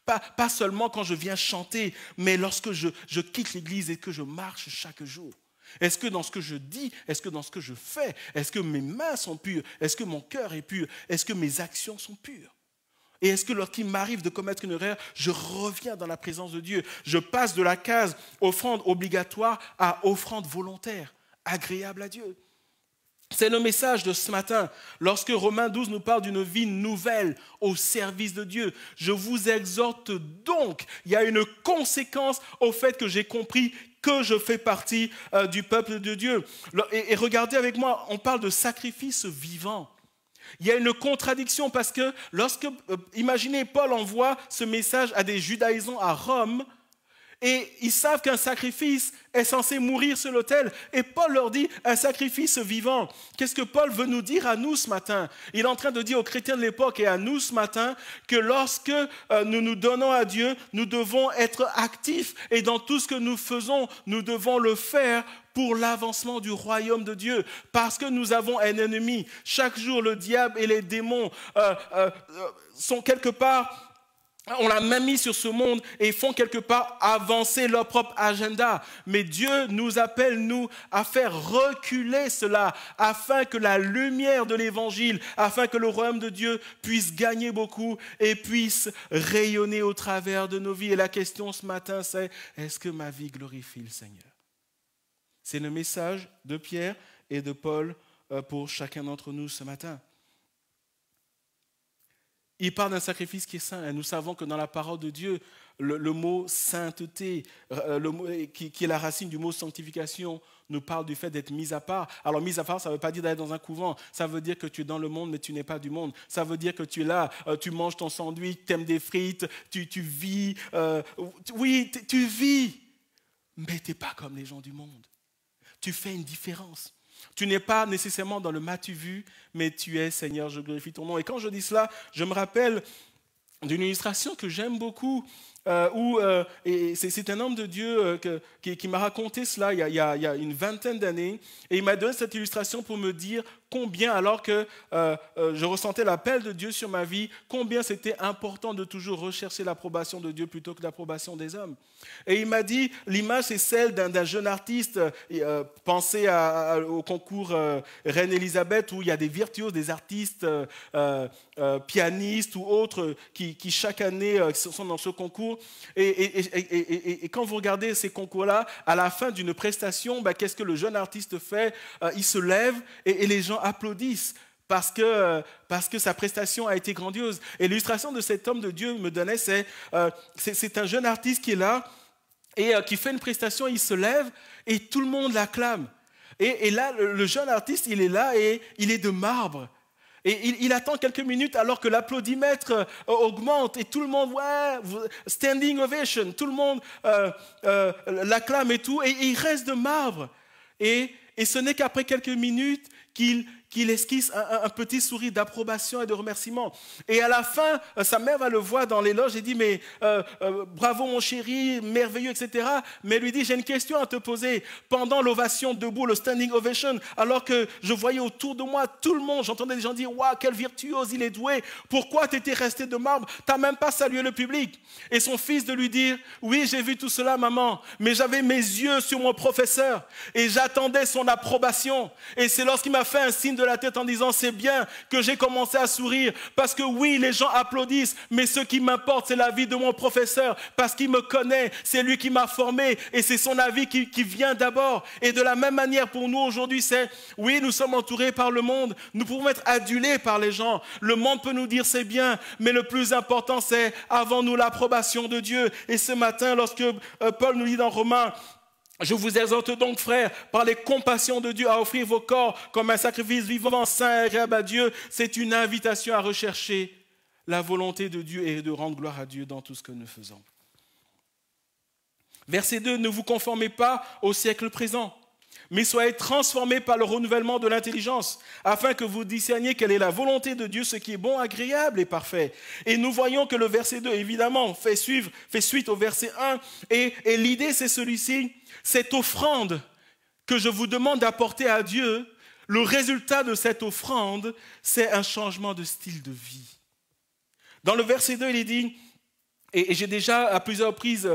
S3: Pas seulement quand je viens chanter, mais lorsque je quitte l'église et que je marche chaque jour. Est-ce que dans ce que je dis, est-ce que dans ce que je fais, est-ce que mes mains sont pures? Est-ce que mon cœur est pur? Est-ce que mes actions sont pures? Et est-ce que lorsqu'il m'arrive de commettre une erreur, je reviens dans la présence de Dieu? Je passe de la case offrande obligatoire à offrande volontaire, agréable à Dieu. C'est le message de ce matin. Lorsque Romains 12 nous parle d'une vie nouvelle au service de Dieu, je vous exhorte donc, il y a une conséquence au fait que j'ai compris que je fais partie du peuple de Dieu. Et regardez avec moi, on parle de sacrifice vivant. Il y a une contradiction parce que imaginez, Paul envoie ce message à des judaïsants à Rome, et ils savent qu'un sacrifice est censé mourir sur l'autel. Et Paul leur dit un sacrifice vivant. Qu'est-ce que Paul veut nous dire à nous ce matin? Il est en train de dire aux chrétiens de l'époque et à nous ce matin que lorsque nous nous donnons à Dieu, nous devons être actifs. Et dans tout ce que nous faisons, nous devons le faire pour l'avancement du royaume de Dieu. Parce que nous avons un ennemi. Chaque jour, le diable et les démons sont quelque part... On l'a même mis sur ce monde et font quelque part avancer leur propre agenda. Mais Dieu nous appelle, nous, à faire reculer cela afin que la lumière de l'évangile, afin que le royaume de Dieu puisse gagner beaucoup et puisse rayonner au travers de nos vies. Et la question ce matin, c'est est-ce que ma vie glorifie le Seigneur? C'est le message de Pierre et de Paul pour chacun d'entre nous ce matin. Il parle d'un sacrifice qui est saint. Et nous savons que dans la parole de Dieu, le mot sainteté, qui est la racine du mot sanctification, nous parle du fait d'être mis à part. Alors, mis à part, ça ne veut pas dire d'aller dans un couvent. Ça veut dire que tu es dans le monde, mais tu n'es pas du monde. Ça veut dire que tu es là, tu manges ton sandwich, tu aimes des frites, tu vis. Oui, tu vis, mais tu n'es pas comme les gens du monde. Tu fais une différence. Tu n'es pas nécessairement dans le m'as-tu vu, mais tu es Seigneur, je glorifie ton nom. Et quand je dis cela, je me rappelle d'une illustration que j'aime beaucoup, et c'est un homme de Dieu qui m'a raconté cela il y a une vingtaine d'années, et il m'a donné cette illustration pour me dire combien, alors que je ressentais l'appel de Dieu sur ma vie, combien c'était important de toujours rechercher l'approbation de Dieu plutôt que l'approbation des hommes. Et il m'a dit, l'image c'est celle d'un jeune artiste, pensez au concours Reine Elisabeth, où il y a des virtuoses, des artistes, pianistes ou autres qui chaque année sont dans ce concours. Et quand vous regardez ces concours-là, à la fin d'une prestation, qu'est-ce que le jeune artiste fait? Il se lève et les gens applaudissent parce que sa prestation a été grandiose. Et l'illustration de cet homme de Dieu me donnait, c'est un jeune artiste qui est là et qui fait une prestation, il se lève et tout le monde l'acclame. Et là, le jeune artiste, il est là et il est de marbre. Et il attend quelques minutes alors que l'applaudimètre augmente et tout le monde, ouais, standing ovation, tout le monde l'acclame et tout, et il reste de marbre. Et ce n'est qu'après quelques minutes qu'il esquisse un petit sourire d'approbation et de remerciement. Et à la fin, sa mère va le voir dans les loges et dit, mais bravo mon chéri, merveilleux, etc. Mais elle lui dit, j'ai une question à te poser. Pendant l'ovation debout, le standing ovation, alors que je voyais autour de moi tout le monde, j'entendais des gens dire, waouh, quel virtuose, il est doué. Pourquoi tu étais resté de marbre? Tu n'as même pas salué le public. Et son fils de lui dire, oui, j'ai vu tout cela, maman, mais j'avais mes yeux sur mon professeur et j'attendais son approbation. Et c'est lorsqu'il m'a fait un signe de la tête en disant c'est bien que j'ai commencé à sourire parce que oui, les gens applaudissent, mais ce qui m'importe, c'est la vie de mon professeur parce qu'il me connaît, c'est lui qui m'a formé et c'est son avis qui vient d'abord. Et de la même manière pour nous aujourd'hui, c'est oui, nous sommes entourés par le monde, nous pouvons être adulés par les gens, le monde peut nous dire c'est bien, mais le plus important c'est avons-nous l'approbation de Dieu. Et ce matin, lorsque Paul nous dit dans Romains, je vous exhorte donc, frères, par les compassions de Dieu, à offrir vos corps comme un sacrifice vivant, saint et agréable à Dieu. C'est une invitation à rechercher la volonté de Dieu et de rendre gloire à Dieu dans tout ce que nous faisons. Verset 2, ne vous conformez pas au siècle présent, mais soyez transformés par le renouvellement de l'intelligence, afin que vous discerniez quelle est la volonté de Dieu, ce qui est bon, agréable et parfait. Et nous voyons que le verset 2, évidemment, fait suite au verset 1, et l'idée c'est celui-ci. Cette offrande que je vous demande d'apporter à Dieu, le résultat de cette offrande, c'est un changement de style de vie. Dans le verset 2, il est dit, et j'ai déjà à plusieurs reprises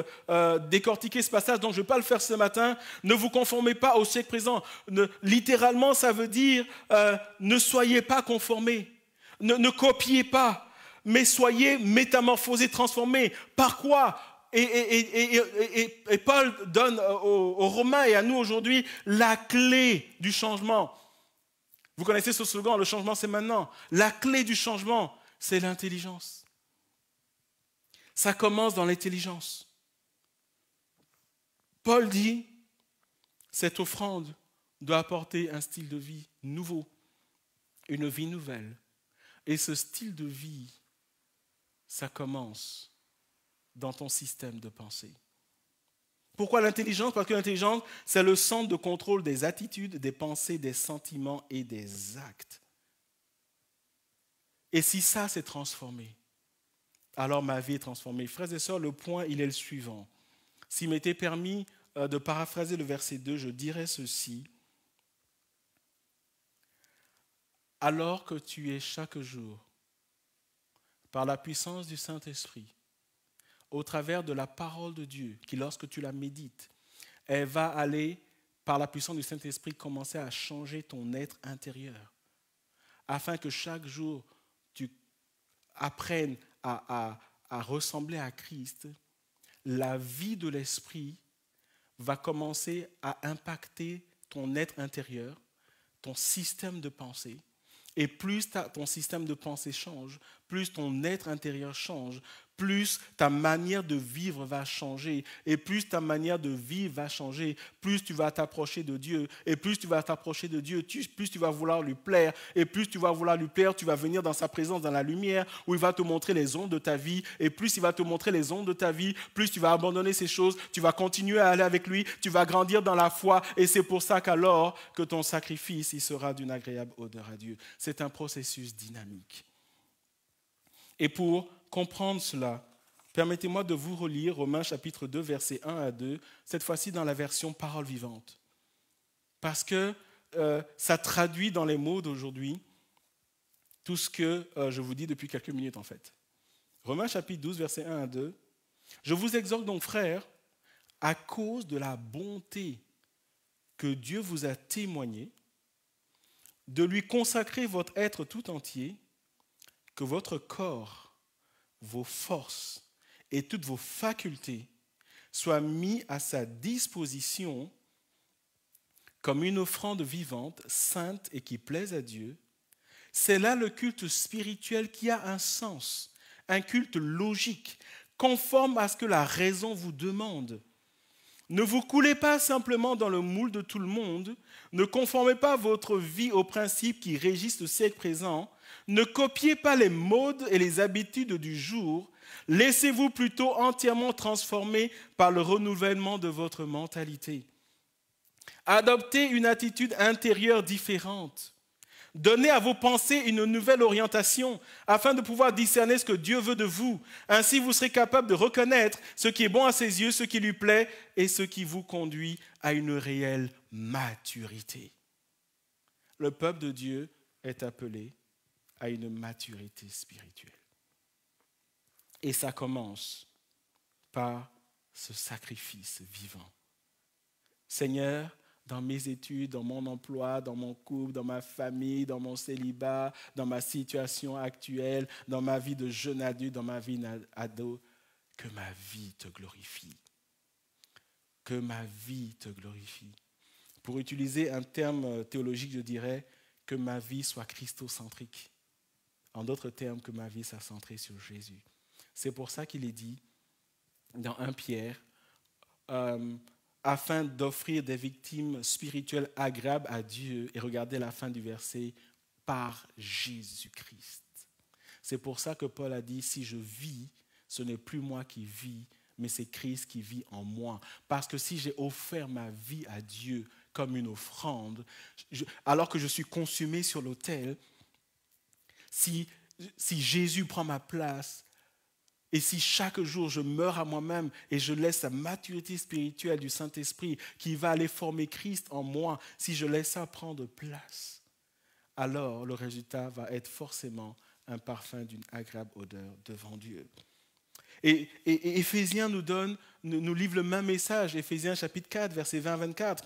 S3: décortiqué ce passage, donc je ne vais pas le faire ce matin, ne vous conformez pas au siècle présent. Littéralement, ça veut dire ne soyez pas conformés, ne copiez pas, mais soyez métamorphosés, transformés. Par quoi ? Et Paul donne aux Romains et à nous aujourd'hui la clé du changement. Vous connaissez ce slogan, le changement c'est maintenant. La clé du changement, c'est l'intelligence. Ça commence dans l'intelligence. Paul dit, cette offrande doit apporter un style de vie nouveau, une vie nouvelle. Et ce style de vie, ça commence dans ton système de pensée. Pourquoi l'intelligence? Parce que l'intelligence, c'est le centre de contrôle des attitudes, des pensées, des sentiments et des actes. Et si ça s'est transformé, alors ma vie est transformée. Frères et sœurs, le point, il est le suivant. S'il m'était permis de paraphraser le verset 2, je dirais ceci. Alors que tu es chaque jour, par la puissance du Saint-Esprit, au travers de la parole de Dieu, qui lorsque tu la médites, elle va aller, par la puissance du Saint-Esprit, commencer à changer ton être intérieur, afin que chaque jour, tu apprennes à ressembler à Christ. La vie de l'Esprit va commencer à impacter ton être intérieur, ton système de pensée. Et plus ton système de pensée change, plus ton être intérieur change, plus ta manière de vivre va changer. Et plus ta manière de vivre va changer, plus tu vas t'approcher de Dieu. Et plus tu vas t'approcher de Dieu, plus tu vas vouloir lui plaire. Et plus tu vas vouloir lui plaire, tu vas venir dans sa présence, dans la lumière, où il va te montrer les ondes de ta vie. Et plus il va te montrer les ondes de ta vie, plus tu vas abandonner ces choses, tu vas continuer à aller avec lui, tu vas grandir dans la foi. Et c'est pour ça qu'alors que ton sacrifice, il sera d'une agréable odeur à Dieu. C'est un processus dynamique. Et pour comprendre cela, permettez-moi de vous relire Romains chapitre 2, versets 1 à 2, cette fois-ci dans la version Parole vivante. Parce que ça traduit dans les mots d'aujourd'hui tout ce que je vous dis depuis quelques minutes en fait. Romains chapitre 12, versets 1 à 2. « Je vous exhorte donc, frères, à cause de la bonté que Dieu vous a témoignée, de lui consacrer votre être tout entier, que votre corps, vos forces et toutes vos facultés soient mis à sa disposition comme une offrande vivante, sainte et qui plaise à Dieu. C'est là le culte spirituel qui a un sens, un culte logique, conforme à ce que la raison vous demande. Ne vous coulez pas simplement dans le moule de tout le monde, ne conformez pas votre vie aux principes qui régissent le siècle présent, ne copiez pas les modes et les habitudes du jour, laissez-vous plutôt entièrement transformer par le renouvellement de votre mentalité. Adoptez une attitude intérieure différente. Donnez à vos pensées une nouvelle orientation afin de pouvoir discerner ce que Dieu veut de vous. Ainsi, vous serez capable de reconnaître ce qui est bon à ses yeux, ce qui lui plaît et ce qui vous conduit à une réelle maturité. Le peuple de Dieu est appelé à une maturité spirituelle. Et ça commence par ce sacrifice vivant. Seigneur, dans mes études, dans mon emploi, dans mon couple, dans ma famille, dans mon célibat, dans ma situation actuelle, dans ma vie de jeune adulte, dans ma vie d'ado, que ma vie te glorifie. Que ma vie te glorifie. Pour utiliser un terme théologique, je dirais que ma vie soit christocentrique. En d'autres termes, que ma vie soit centrée sur Jésus. C'est pour ça qu'il est dit dans 1 Pierre, afin d'offrir des victimes spirituelles agréables à Dieu, et regardez la fin du verset, par Jésus-Christ. C'est pour ça que Paul a dit, si je vis, ce n'est plus moi qui vis, mais c'est Christ qui vit en moi. Parce que si j'ai offert ma vie à Dieu comme une offrande, alors que je suis consumé sur l'autel, si Jésus prend ma place, et si chaque jour je meurs à moi-même et je laisse la maturité spirituelle du Saint-Esprit qui va aller former Christ en moi, si je laisse ça prendre place, alors le résultat va être forcément un parfum d'une agréable odeur devant Dieu. Et Éphésiens nous livre le même message, Éphésiens chapitre 4, versets 20-24.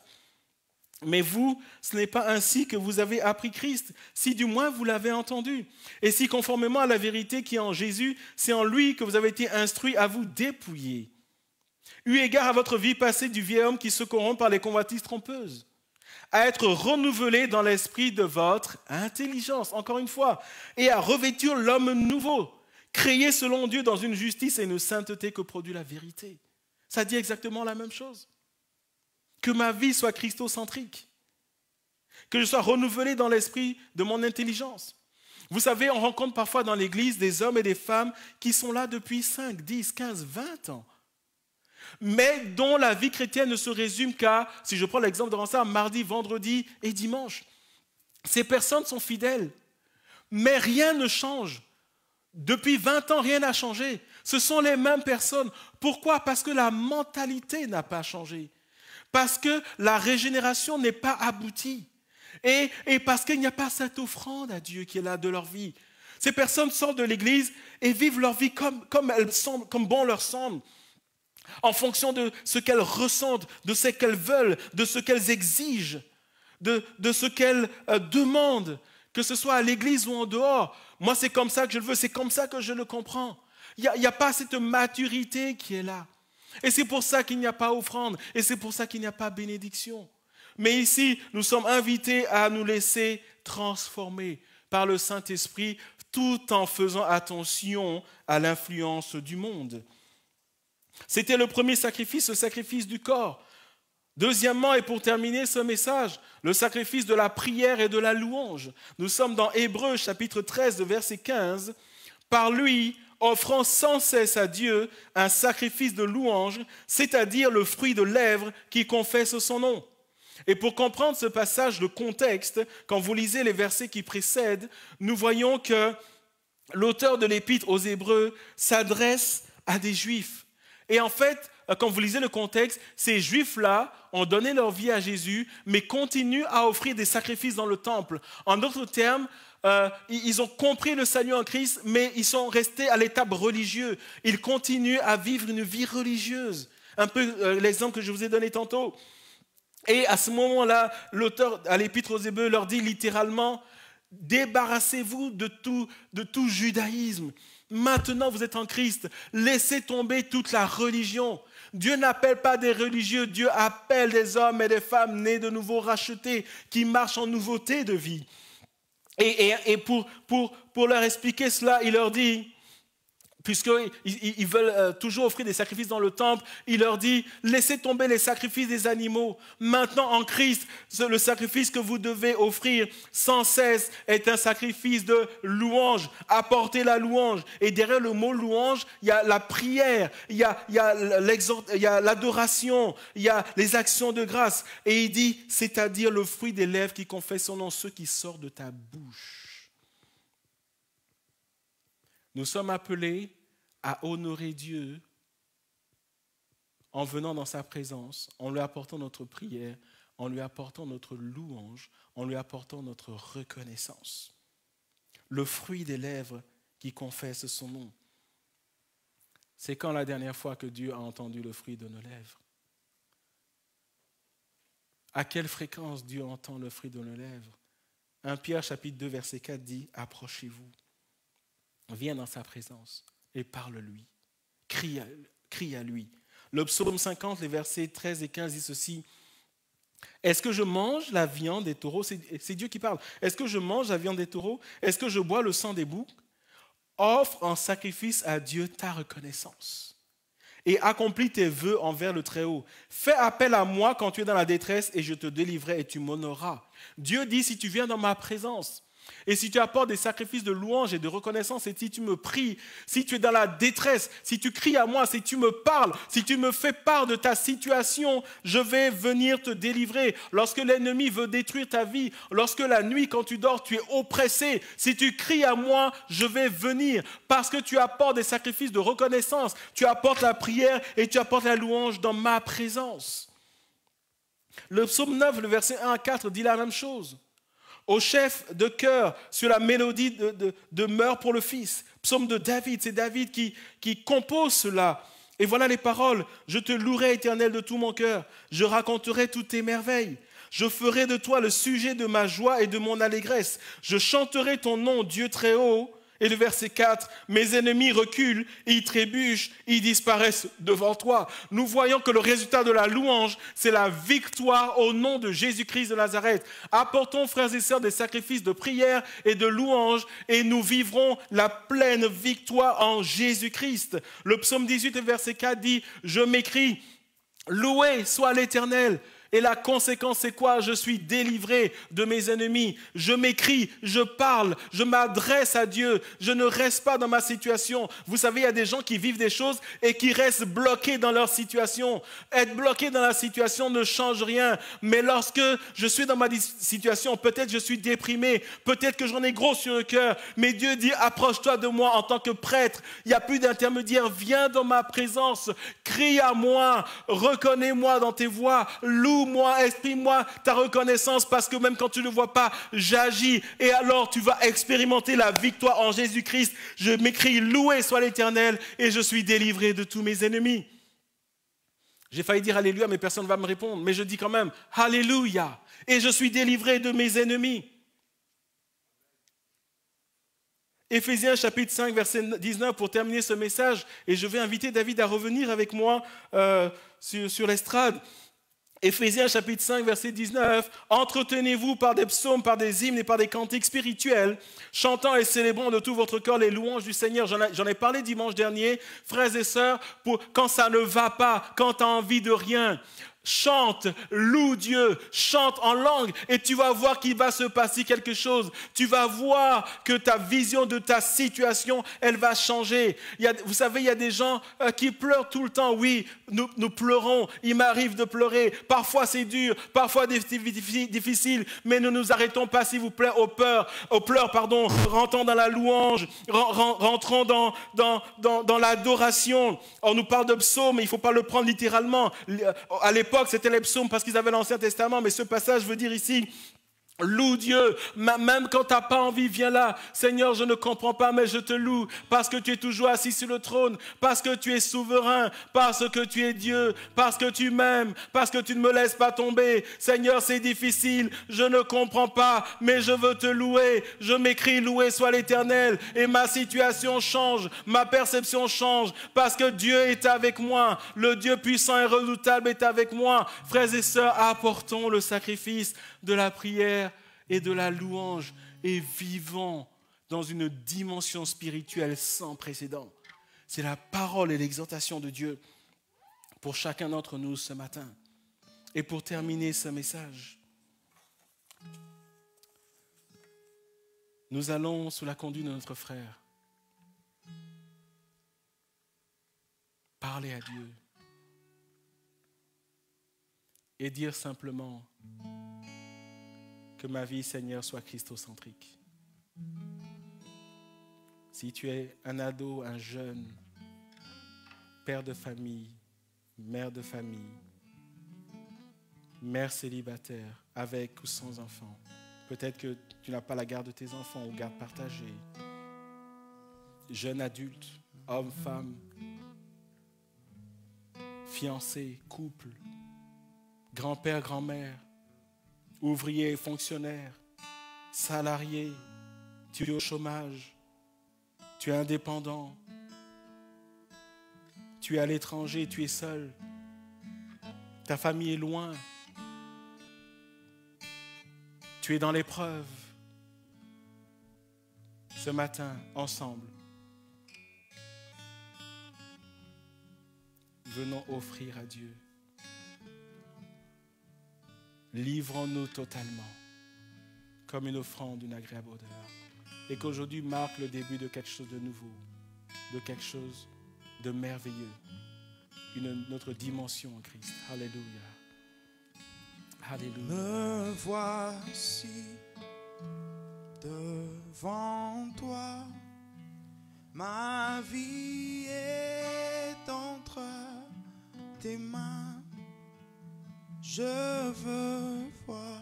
S3: Mais vous, ce n'est pas ainsi que vous avez appris Christ, si du moins vous l'avez entendu. Et si conformément à la vérité qui est en Jésus, c'est en lui que vous avez été instruits à vous dépouiller. Eu égard à votre vie passée du vieil homme qui se corrompt par les convoitises trompeuses, à être renouvelé dans l'esprit de votre intelligence, encore une fois, et à revêtir l'homme nouveau, créé selon Dieu dans une justice et une sainteté que produit la vérité. Ça dit exactement la même chose. Que ma vie soit christocentrique. Que je sois renouvelé dans l'esprit de mon intelligence. Vous savez, on rencontre parfois dans l'église des hommes et des femmes qui sont là depuis 5, 10, 15, 20 ans. Mais dont la vie chrétienne ne se résume qu'à, si je prends l'exemple de ça, mardi, vendredi et dimanche. Ces personnes sont fidèles. Mais rien ne change. Depuis 20 ans, rien n'a changé. Ce sont les mêmes personnes. Pourquoi ? Parce que la mentalité n'a pas changé. Parce que la régénération n'est pas aboutie. Et parce qu'il n'y a pas cette offrande à Dieu qui est là de leur vie. Ces personnes sortent de l'église et vivent leur vie comme bon leur semble. En fonction de ce qu'elles ressentent, de ce qu'elles veulent, de ce qu'elles exigent, de ce qu'elles demandent, que ce soit à l'église ou en dehors. Moi, c'est comme ça que je le veux, c'est comme ça que je le comprends. Il n'y a pas cette maturité qui est là. Et c'est pour ça qu'il n'y a pas offrande, et c'est pour ça qu'il n'y a pas bénédiction. Mais ici, nous sommes invités à nous laisser transformer par le Saint-Esprit, tout en faisant attention à l'influence du monde. C'était le premier sacrifice, le sacrifice du corps. Deuxièmement, et pour terminer ce message, le sacrifice de la prière et de la louange. Nous sommes dans Hébreux, chapitre 13, verset 15. Par lui, offrant sans cesse à Dieu un sacrifice de louange, c'est-à-dire le fruit de lèvres qui confesse son nom. Et pour comprendre ce passage, le contexte, quand vous lisez les versets qui précèdent, nous voyons que l'auteur de l'épître aux Hébreux s'adresse à des Juifs. Et en fait, quand vous lisez le contexte, ces Juifs-là ont donné leur vie à Jésus, mais continuent à offrir des sacrifices dans le temple. En d'autres termes, ils ont compris le salut en Christ, mais ils sont restés à l'étape religieuse. Ils continuent à vivre une vie religieuse. Un peu l'exemple que je vous ai donné tantôt. Et à ce moment-là, l'auteur à l'épître aux Hébreux leur dit littéralement, débarrassez-vous de tout judaïsme. Maintenant, vous êtes en Christ. Laissez tomber toute la religion. Dieu n'appelle pas des religieux. Dieu appelle des hommes et des femmes nés de nouveau, rachetés, qui marchent en nouveauté de vie. Et pour leur expliquer cela, il leur dit, puisqu'ils veulent toujours offrir des sacrifices dans le temple, il leur dit, laissez tomber les sacrifices des animaux. Maintenant, en Christ, le sacrifice que vous devez offrir sans cesse est un sacrifice de louange. Apportez la louange. Et derrière le mot louange, il y a la prière, il y a l'adoration, il y a les actions de grâce. Et il dit, c'est-à-dire le fruit des lèvres qui confessent son nom, ceux qui sortent de ta bouche. Nous sommes appelés à honorer Dieu en venant dans sa présence, en lui apportant notre prière, en lui apportant notre louange, en lui apportant notre reconnaissance. Le fruit des lèvres qui confessent son nom. C'est quand la dernière fois que Dieu a entendu le fruit de nos lèvres? À quelle fréquence Dieu entend le fruit de nos lèvres? 1 Pierre chapitre 2 verset 4 dit « Approchez-vous ». Viens dans sa présence et parle-lui. Crie à lui. Le psaume 50, les versets 13 et 15 dit ceci. Est-ce que je mange la viande des taureaux? C'est Dieu qui parle. Est-ce que je mange la viande des taureaux? Est-ce que je bois le sang des boucs? Offre en sacrifice à Dieu ta reconnaissance et accomplis tes vœux envers le Très-Haut. Fais appel à moi quand tu es dans la détresse et je te délivrerai et tu m'honoreras. Dieu dit, si tu viens dans ma présence, et si tu apportes des sacrifices de louange et de reconnaissance, et si tu me pries, si tu es dans la détresse, si tu cries à moi, si tu me parles, si tu me fais part de ta situation, je vais venir te délivrer. Lorsque l'ennemi veut détruire ta vie, lorsque la nuit, quand tu dors, tu es oppressé, si tu cries à moi, je vais venir. Parce que tu apportes des sacrifices de reconnaissance, tu apportes la prière et tu apportes la louange dans ma présence. Le psaume 9, le verset 1 à 4 dit la même chose. Au chef de chœur, sur la mélodie de Meurs pour le Fils. Psaume de David, c'est David qui compose cela. Et voilà les paroles. Je te louerai, Éternel, de tout mon cœur. Je raconterai toutes tes merveilles. Je ferai de toi le sujet de ma joie et de mon allégresse. Je chanterai ton nom, Dieu très haut. Et le verset 4, mes ennemis reculent, ils trébuchent, ils disparaissent devant toi. Nous voyons que le résultat de la louange, c'est la victoire au nom de Jésus-Christ de Nazareth. Apportons, frères et sœurs, des sacrifices de prière et de louange et nous vivrons la pleine victoire en Jésus-Christ. Le psaume 18, verset 4 dit, je m'écrie, loué soit l'Éternel. Et la conséquence, c'est quoi? Je suis délivré de mes ennemis. Je m'écrie, je parle, je m'adresse à Dieu. Je ne reste pas dans ma situation. Vous savez, il y a des gens qui vivent des choses et qui restent bloqués dans leur situation. Être bloqué dans la situation ne change rien. Mais lorsque je suis dans ma situation, peut-être je suis déprimé, peut-être que j'en ai gros sur le cœur, mais Dieu dit, approche-toi de moi en tant que prêtre. Il n'y a plus d'intermédiaire. Viens dans ma présence. Crie à moi. Reconnais-moi dans tes voies. Loue-moi, exprime-moi ta reconnaissance parce que même quand tu ne le vois pas, j'agis. Et alors tu vas expérimenter la victoire en Jésus-Christ. Je m'écris, loué soit l'Éternel et je suis délivré de tous mes ennemis. J'ai failli dire Alléluia, mais personne ne va me répondre. Mais je dis quand même, Alléluia, et je suis délivré de mes ennemis. Éphésiens chapitre 5, verset 19, pour terminer ce message, et je vais inviter David à revenir avec moi sur l'estrade. Éphésiens chapitre 5, verset 19, « Entretenez-vous par des psaumes, par des hymnes et par des cantiques spirituels, chantant et célébrant de tout votre cœur les louanges du Seigneur. » J'en ai parlé dimanche dernier, frères et sœurs, quand ça ne va pas, quand tu as envie de rien. chante, loue Dieu, chante en langue et tu vas voir qu'il va se passer quelque chose. Tu vas voir que ta vision de ta situation, elle va changer. Vous savez, il y a des gens qui pleurent tout le temps. Oui, nous pleurons, il m'arrive de pleurer. Parfois c'est dur, parfois difficile, mais ne nous arrêtons pas s'il vous plaît aux pleurs, rentrons dans la louange, rentrons dans l'adoration. On nous parle de psaumes, mais il ne faut pas le prendre littéralement. À l'époque, c'était les psaumes parce qu'ils avaient l'Ancien Testament, mais ce passage veut dire ici, loue Dieu, même quand tu n'as pas envie, viens là. Seigneur, je ne comprends pas, mais je te loue parce que tu es toujours assis sur le trône, parce que tu es souverain, parce que tu es Dieu, parce que tu m'aimes, parce que tu ne me laisses pas tomber. Seigneur, c'est difficile, je ne comprends pas, mais je veux te louer. Je m'écris, loué soit l'Éternel, et ma situation change, ma perception change, parce que Dieu est avec moi. Le Dieu puissant et redoutable est avec moi. Frères et sœurs, apportons le sacrifice de la prière et de la louange et vivons dans une dimension spirituelle sans précédent. C'est la parole et l'exhortation de Dieu pour chacun d'entre nous ce matin. Et pour terminer ce message, nous allons sous la conduite de notre frère parler à Dieu et dire simplement que ma vie, Seigneur, soit christocentrique. Si tu es un ado, un jeune, père de famille, mère de famille, mère célibataire, avec ou sans enfant, peut-être que tu n'as pas la garde de tes enfants ou garde partagée, jeune adulte, homme, femme, fiancé, couple, grand-père, grand-mère, ouvrier, fonctionnaire, salarié, tu es au chômage, tu es indépendant, tu es à l'étranger, tu es seul, ta famille est loin, tu es dans l'épreuve. Ce matin, ensemble, venons offrir à Dieu. Livrons-nous totalement comme une offrande d'une agréable odeur. Et qu'aujourd'hui marque le début de quelque chose de nouveau, de quelque chose de merveilleux, notre dimension en Christ. Alléluia. Alléluia.
S2: Me voici devant toi, ma vie est entre tes mains. Je veux voir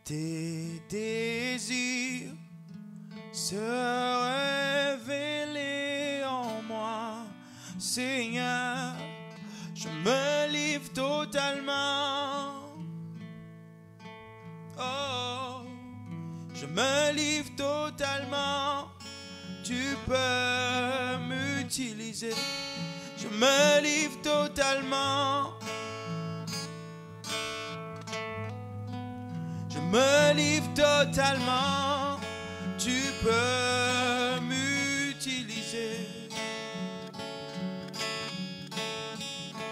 S2: tes désirs se révéler en moi. Seigneur, je me livre totalement. Oh, je me livre totalement. Tu peux m'utiliser. Je me livre totalement. Je me livre totalement. Tu peux m'utiliser.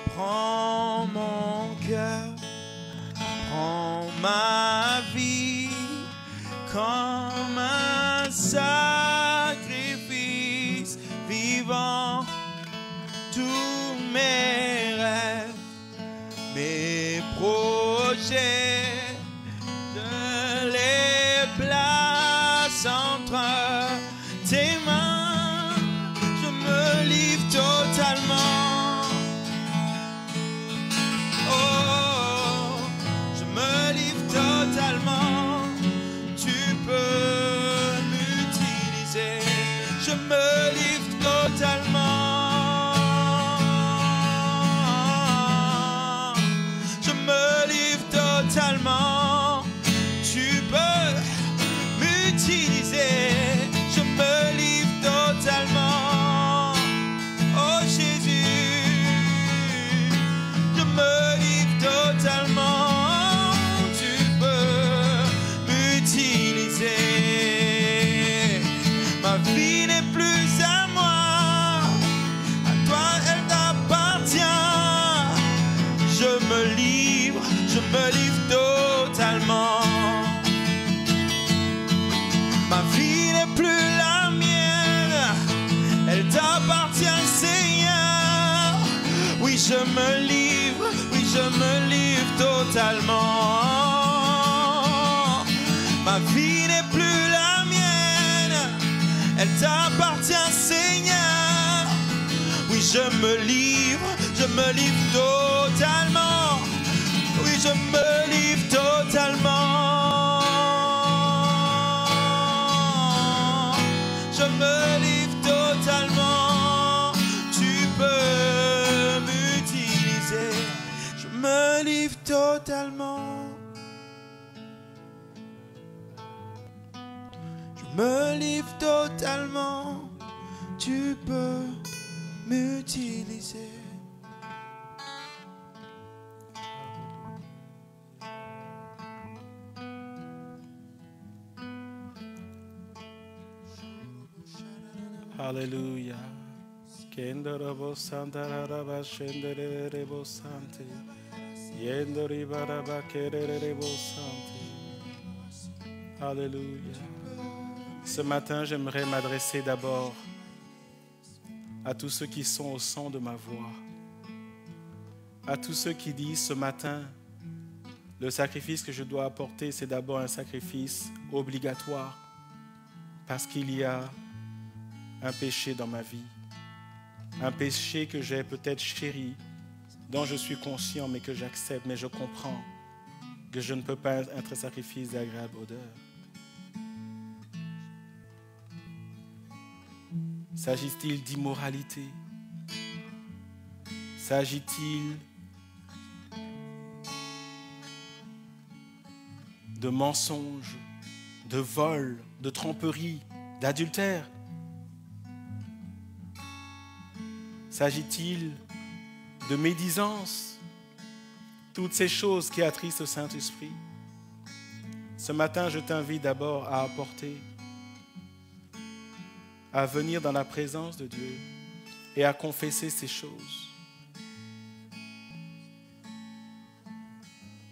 S2: Prends mon cœur, prends ma vie comme un sacrifice vivant. Tous mes rêves, mes projets, je les place entre tes mains. Je me livre totalement. Oh, je me livre totalement. Tu peux m'utiliser. Je me livre totalement. Totalement, tu peux m'utiliser. Je me livre totalement. Oh Jésus, je me livre totalement. Tu peux m'utiliser. Ma vie n'est plus à moi, à toi elle t'appartient. Je me totalement. Ma vie n'est plus la mienne, elle t'appartient, Seigneur. Oui, je me livre totalement. Oui, je me livre totalement. Je me livre totalement. Tu peux m'utiliser. Je me livre totalement. Je me livre totalement. Tu peux m'utiliser.
S3: Alléluia. Kendarabo sandaraba shenderebo sante. Yendori baraba kererebo sante. Alléluia. Ce matin, j'aimerais m'adresser d'abord à tous ceux qui sont au son de ma voix. À tous ceux qui disent ce matin, le sacrifice que je dois apporter, c'est d'abord un sacrifice obligatoire parce qu'il y a un péché dans ma vie, un péché que j'ai peut-être chéri, dont je suis conscient mais que j'accepte, mais je comprends que je ne peux pas être un sacrifice d'agréable odeur. S'agit-il d'immoralité? S'agit-il de mensonges, de vol, de tromperie, d'adultère? S'agit-il de médisance? Toutes ces choses qui attristent le Saint-Esprit. Ce matin, je t'invite d'abord à apporter, à venir dans la présence de Dieu et à confesser ces choses.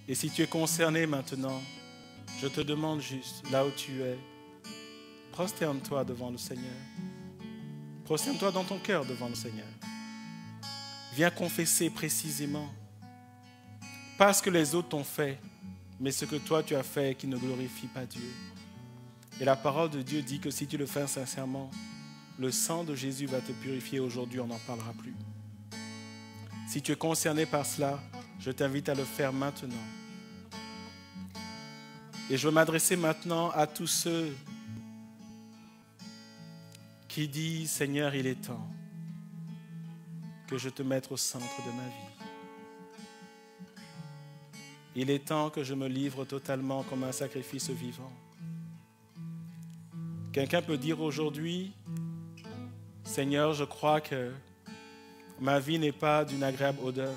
S3: Et si tu es concerné maintenant, je te demande juste, là où tu es, prosterne-toi devant le Seigneur. Prosterne-toi dans ton cœur devant le Seigneur. Viens confesser précisément. Pas ce que les autres t'ont fait, mais ce que toi tu as fait qui ne glorifie pas Dieu. Et la parole de Dieu dit que si tu le fais sincèrement, le sang de Jésus va te purifier. Aujourd'hui, on n'en parlera plus. Si tu es concerné par cela, je t'invite à le faire maintenant. Et je veux m'adresser maintenant à tous ceux qui disent, Seigneur, il est temps que je te mette au centre de ma vie. Il est temps que je me livre totalement comme un sacrifice vivant. Quelqu'un peut dire aujourd'hui, Seigneur, je crois que ma vie n'est pas d'une agréable odeur.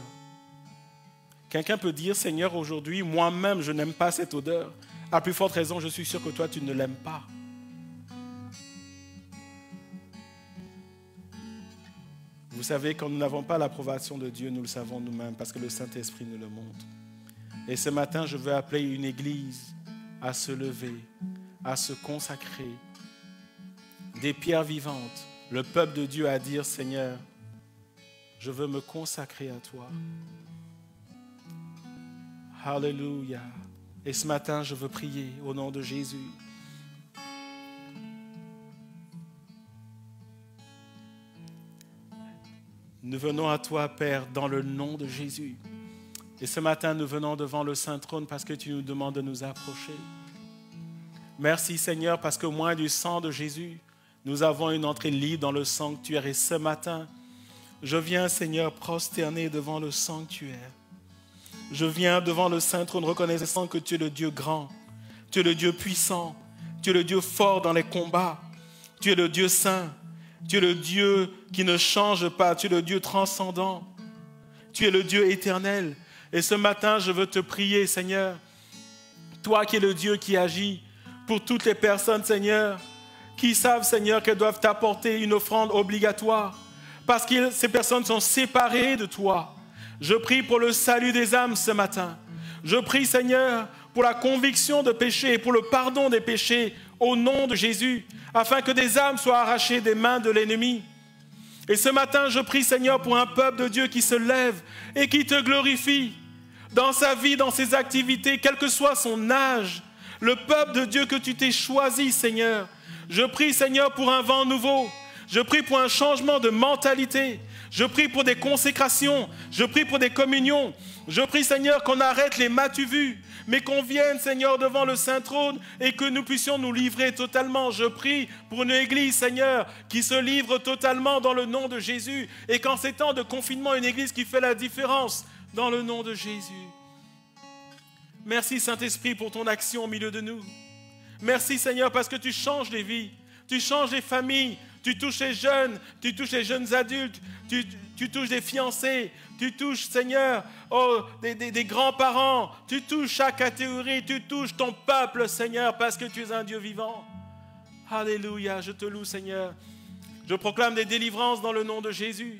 S3: Quelqu'un peut dire, Seigneur, aujourd'hui, moi-même, je n'aime pas cette odeur. À plus forte raison, je suis sûr que toi, tu ne l'aimes pas. Vous savez, quand nous n'avons pas l'approbation de Dieu, nous le savons nous-mêmes parce que le Saint-Esprit nous le montre. Et ce matin, je veux appeler une église à se lever, à se consacrer, des pierres vivantes, le peuple de Dieu à dire, Seigneur, je veux me consacrer à toi. Alléluia. Et ce matin, je veux prier au nom de Jésus. Nous venons à toi, Père, dans le nom de Jésus. Et ce matin, nous venons devant le Saint-Trône parce que tu nous demandes de nous approcher. Merci, Seigneur, parce qu'au moins du sang de Jésus, nous avons une entrée libre dans le sanctuaire. Et ce matin, je viens, Seigneur, prosterner devant le sanctuaire. Je viens devant le Saint-Trône reconnaissant que tu es le Dieu grand, tu es le Dieu puissant, tu es le Dieu fort dans les combats, tu es le Dieu saint, tu es le Dieu qui ne change pas, tu es le Dieu transcendant, tu es le Dieu éternel. Et ce matin, je veux te prier, Seigneur, toi qui es le Dieu qui agit pour toutes les personnes, Seigneur, qui savent, Seigneur, qu'elles doivent t'apporter une offrande obligatoire parce que ces personnes sont séparées de toi. Je prie pour le salut des âmes ce matin. Je prie, Seigneur, pour la conviction de péché et pour le pardon des péchés au nom de Jésus, afin que des âmes soient arrachées des mains de l'ennemi. Et ce matin, je prie, Seigneur, pour un peuple de Dieu qui se lève et qui te glorifie. dans sa vie, dans ses activités, quel que soit son âge. Le peuple de Dieu que tu t'es choisi, Seigneur. Je prie, Seigneur, pour un vent nouveau. Je prie pour un changement de mentalité. Je prie pour des consécrations. Je prie pour des communions. Je prie, Seigneur, qu'on arrête les m'as-tu vu, mais qu'on vienne, Seigneur, devant le Saint-Trône et que nous puissions nous livrer totalement. Je prie pour une église, Seigneur, qui se livre totalement dans le nom de Jésus. Et qu'en ces temps de confinement, une église qui fait la différence dans le nom de Jésus. Merci, Saint-Esprit, pour ton action au milieu de nous. Merci, Seigneur, parce que tu changes les vies, tu changes les familles, tu touches les jeunes, tu touches les jeunes adultes, tu touches des fiancés, tu touches, Seigneur, des grands-parents, tu touches chaque catégorie, tu touches ton peuple, Seigneur, parce que tu es un Dieu vivant. Alléluia, je te loue, Seigneur. Je proclame des délivrances dans le nom de Jésus.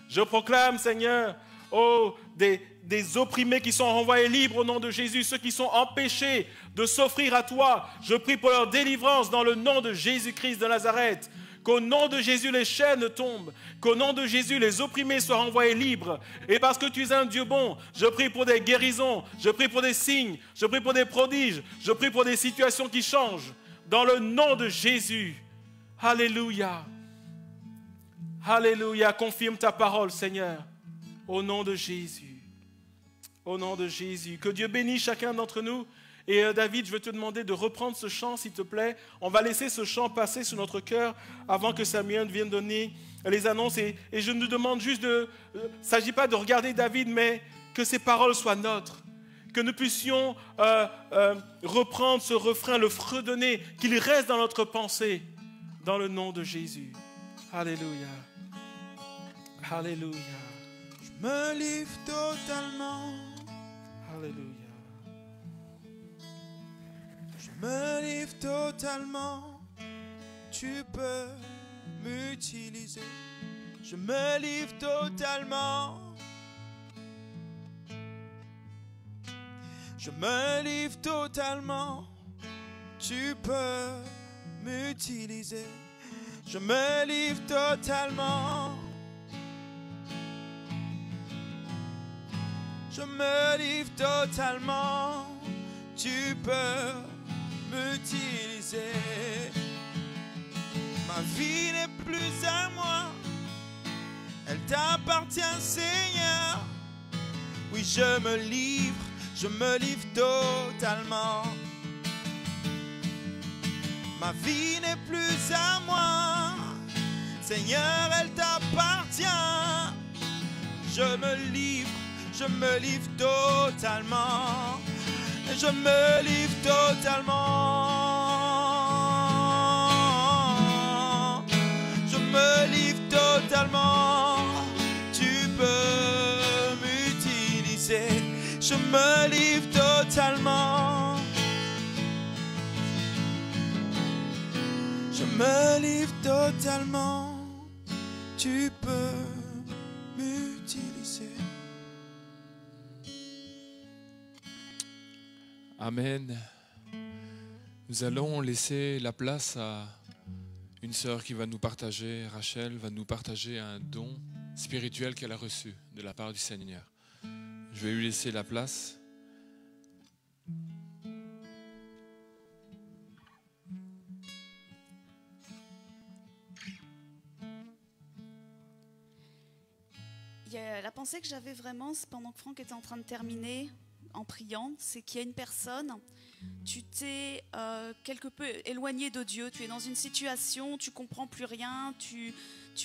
S3: Je proclame, Seigneur, des opprimés qui sont renvoyés libres au nom de Jésus, ceux qui sont empêchés de s'offrir à toi. Je prie pour leur délivrance dans le nom de Jésus-Christ de Nazareth. Qu'au nom de Jésus, les chaînes tombent. Qu'au nom de Jésus, les opprimés soient renvoyés libres. Et parce que tu es un Dieu bon, je prie pour des guérisons, je prie pour des signes, je prie pour des prodiges, je prie pour des situations qui changent. Dans le nom de Jésus. Alléluia. Alléluia. Confirme ta parole, Seigneur. Au nom de Jésus. Au nom de Jésus. Que Dieu bénisse chacun d'entre nous. Et David, je vais te demander de reprendre ce chant, s'il te plaît. On va laisser ce chant passer sur notre cœur avant que Samuel vienne donner les annonces. Et je nous demande juste de... Il ne s'agit pas de regarder David, mais que ces paroles soient nôtres. Que nous puissions reprendre ce refrain, le fredonner, qu'il reste dans notre pensée, dans le nom de Jésus. Alléluia. Alléluia.
S2: Je me livre totalement.
S3: Alléluia.
S2: Je me livre totalement. Tu peux m'utiliser. Je me livre totalement. Je me livre totalement. Tu peux m'utiliser. Je me livre totalement. Je me livre totalement. Tu peux m'utiliser. Ma vie n'est plus à moi. Elle t'appartient, Seigneur. Oui, je me livre totalement. Ma vie n'est plus à moi. Seigneur, elle t'appartient. Je me livre totalement. Je me livre totalement. Je me livre totalement. Tu peux m'utiliser. Je me livre totalement. Je me livre totalement. Tu peux m'utiliser.
S1: Amen. Nous allons laisser la place à une sœur qui va nous partager, Rachel va nous partager un don spirituel qu'elle a reçu de la part du Seigneur. Je vais lui laisser la place.
S4: La pensée que j'avais vraiment, pendant que Franck était en train de terminer en priant, c'est qu'il y a une personne, tu t'es quelque peu éloigné de Dieu, tu es dans une situation, tu ne comprends plus rien, tu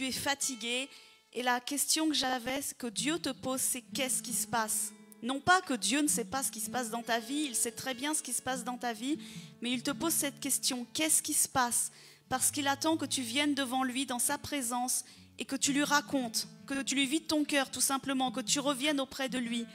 S4: es fatigué. Et la question que j'avais, que Dieu te pose, c'est qu'est-ce qui se passe ? Non pas que Dieu ne sait pas ce qui se passe dans ta vie, il sait très bien ce qui se passe dans ta vie, mais il te pose cette question, qu'est-ce qui se passe ? Parce qu'il attend que tu viennes devant lui, dans sa présence, et que tu lui racontes, que tu lui vides ton cœur tout simplement, que tu reviennes auprès de lui.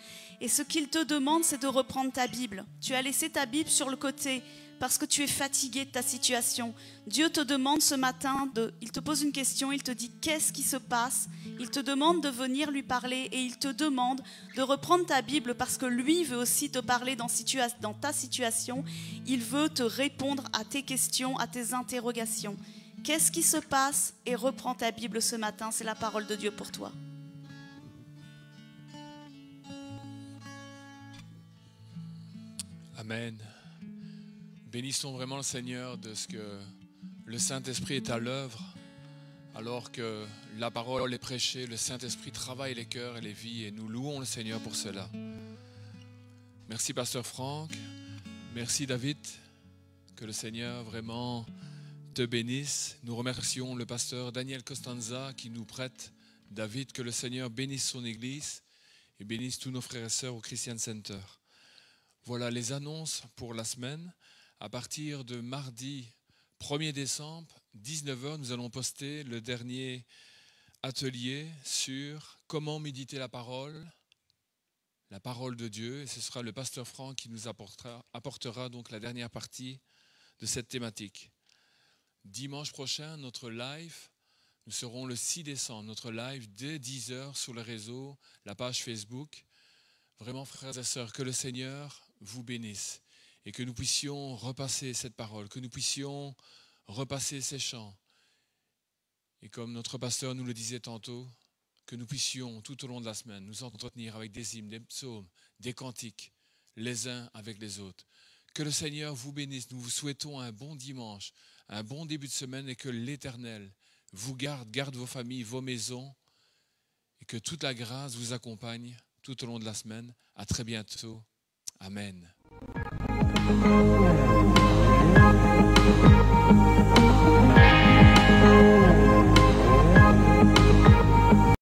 S4: Et ce qu'il te demande, c'est de reprendre ta Bible. Tu as laissé ta Bible sur le côté parce que tu es fatigué de ta situation. Dieu te demande ce matin, il te pose une question, il te dit qu'est-ce qui se passe ? Il te demande de venir lui parler et il te demande de reprendre ta Bible parce que lui veut aussi te parler dans ta situation. Il veut te répondre à tes questions, à tes interrogations. Qu'est-ce qui se passe ? Et reprends ta Bible ce matin, c'est la parole de Dieu pour toi.
S1: Amen. Bénissons vraiment le Seigneur de ce que le Saint-Esprit est à l'œuvre. Alors que la parole est prêchée, le Saint-Esprit travaille les cœurs et les vies et nous louons le Seigneur pour cela. Merci Pasteur Franck, merci David, que le Seigneur vraiment te bénisse. Nous remercions le pasteur Daniel Costanza qui nous prête David, que le Seigneur bénisse son Église et bénisse tous nos frères et sœurs au Christian Center. Voilà les annonces pour la semaine. À partir de mardi 1er décembre, 19h, nous allons poster le dernier atelier sur comment méditer la parole de Dieu. Et ce sera le pasteur Franck qui nous apportera donc la dernière partie de cette thématique. Dimanche prochain, notre live, nous serons le 6 décembre, notre live dès 10h sur le réseau, la page Facebook. Vraiment, frères et sœurs, que le Seigneur vous bénisse et que nous puissions repasser cette parole, que nous puissions repasser ces chants. Et comme notre pasteur nous le disait tantôt, que nous puissions tout au long de la semaine nous entretenir avec des hymnes, des psaumes, des cantiques, les uns avec les autres. Que le Seigneur vous bénisse. Nous vous souhaitons un bon dimanche, un bon début de semaine et que l'Éternel vous garde vos familles, vos maisons et que toute la grâce vous accompagne tout au long de la semaine. À très bientôt. Amen.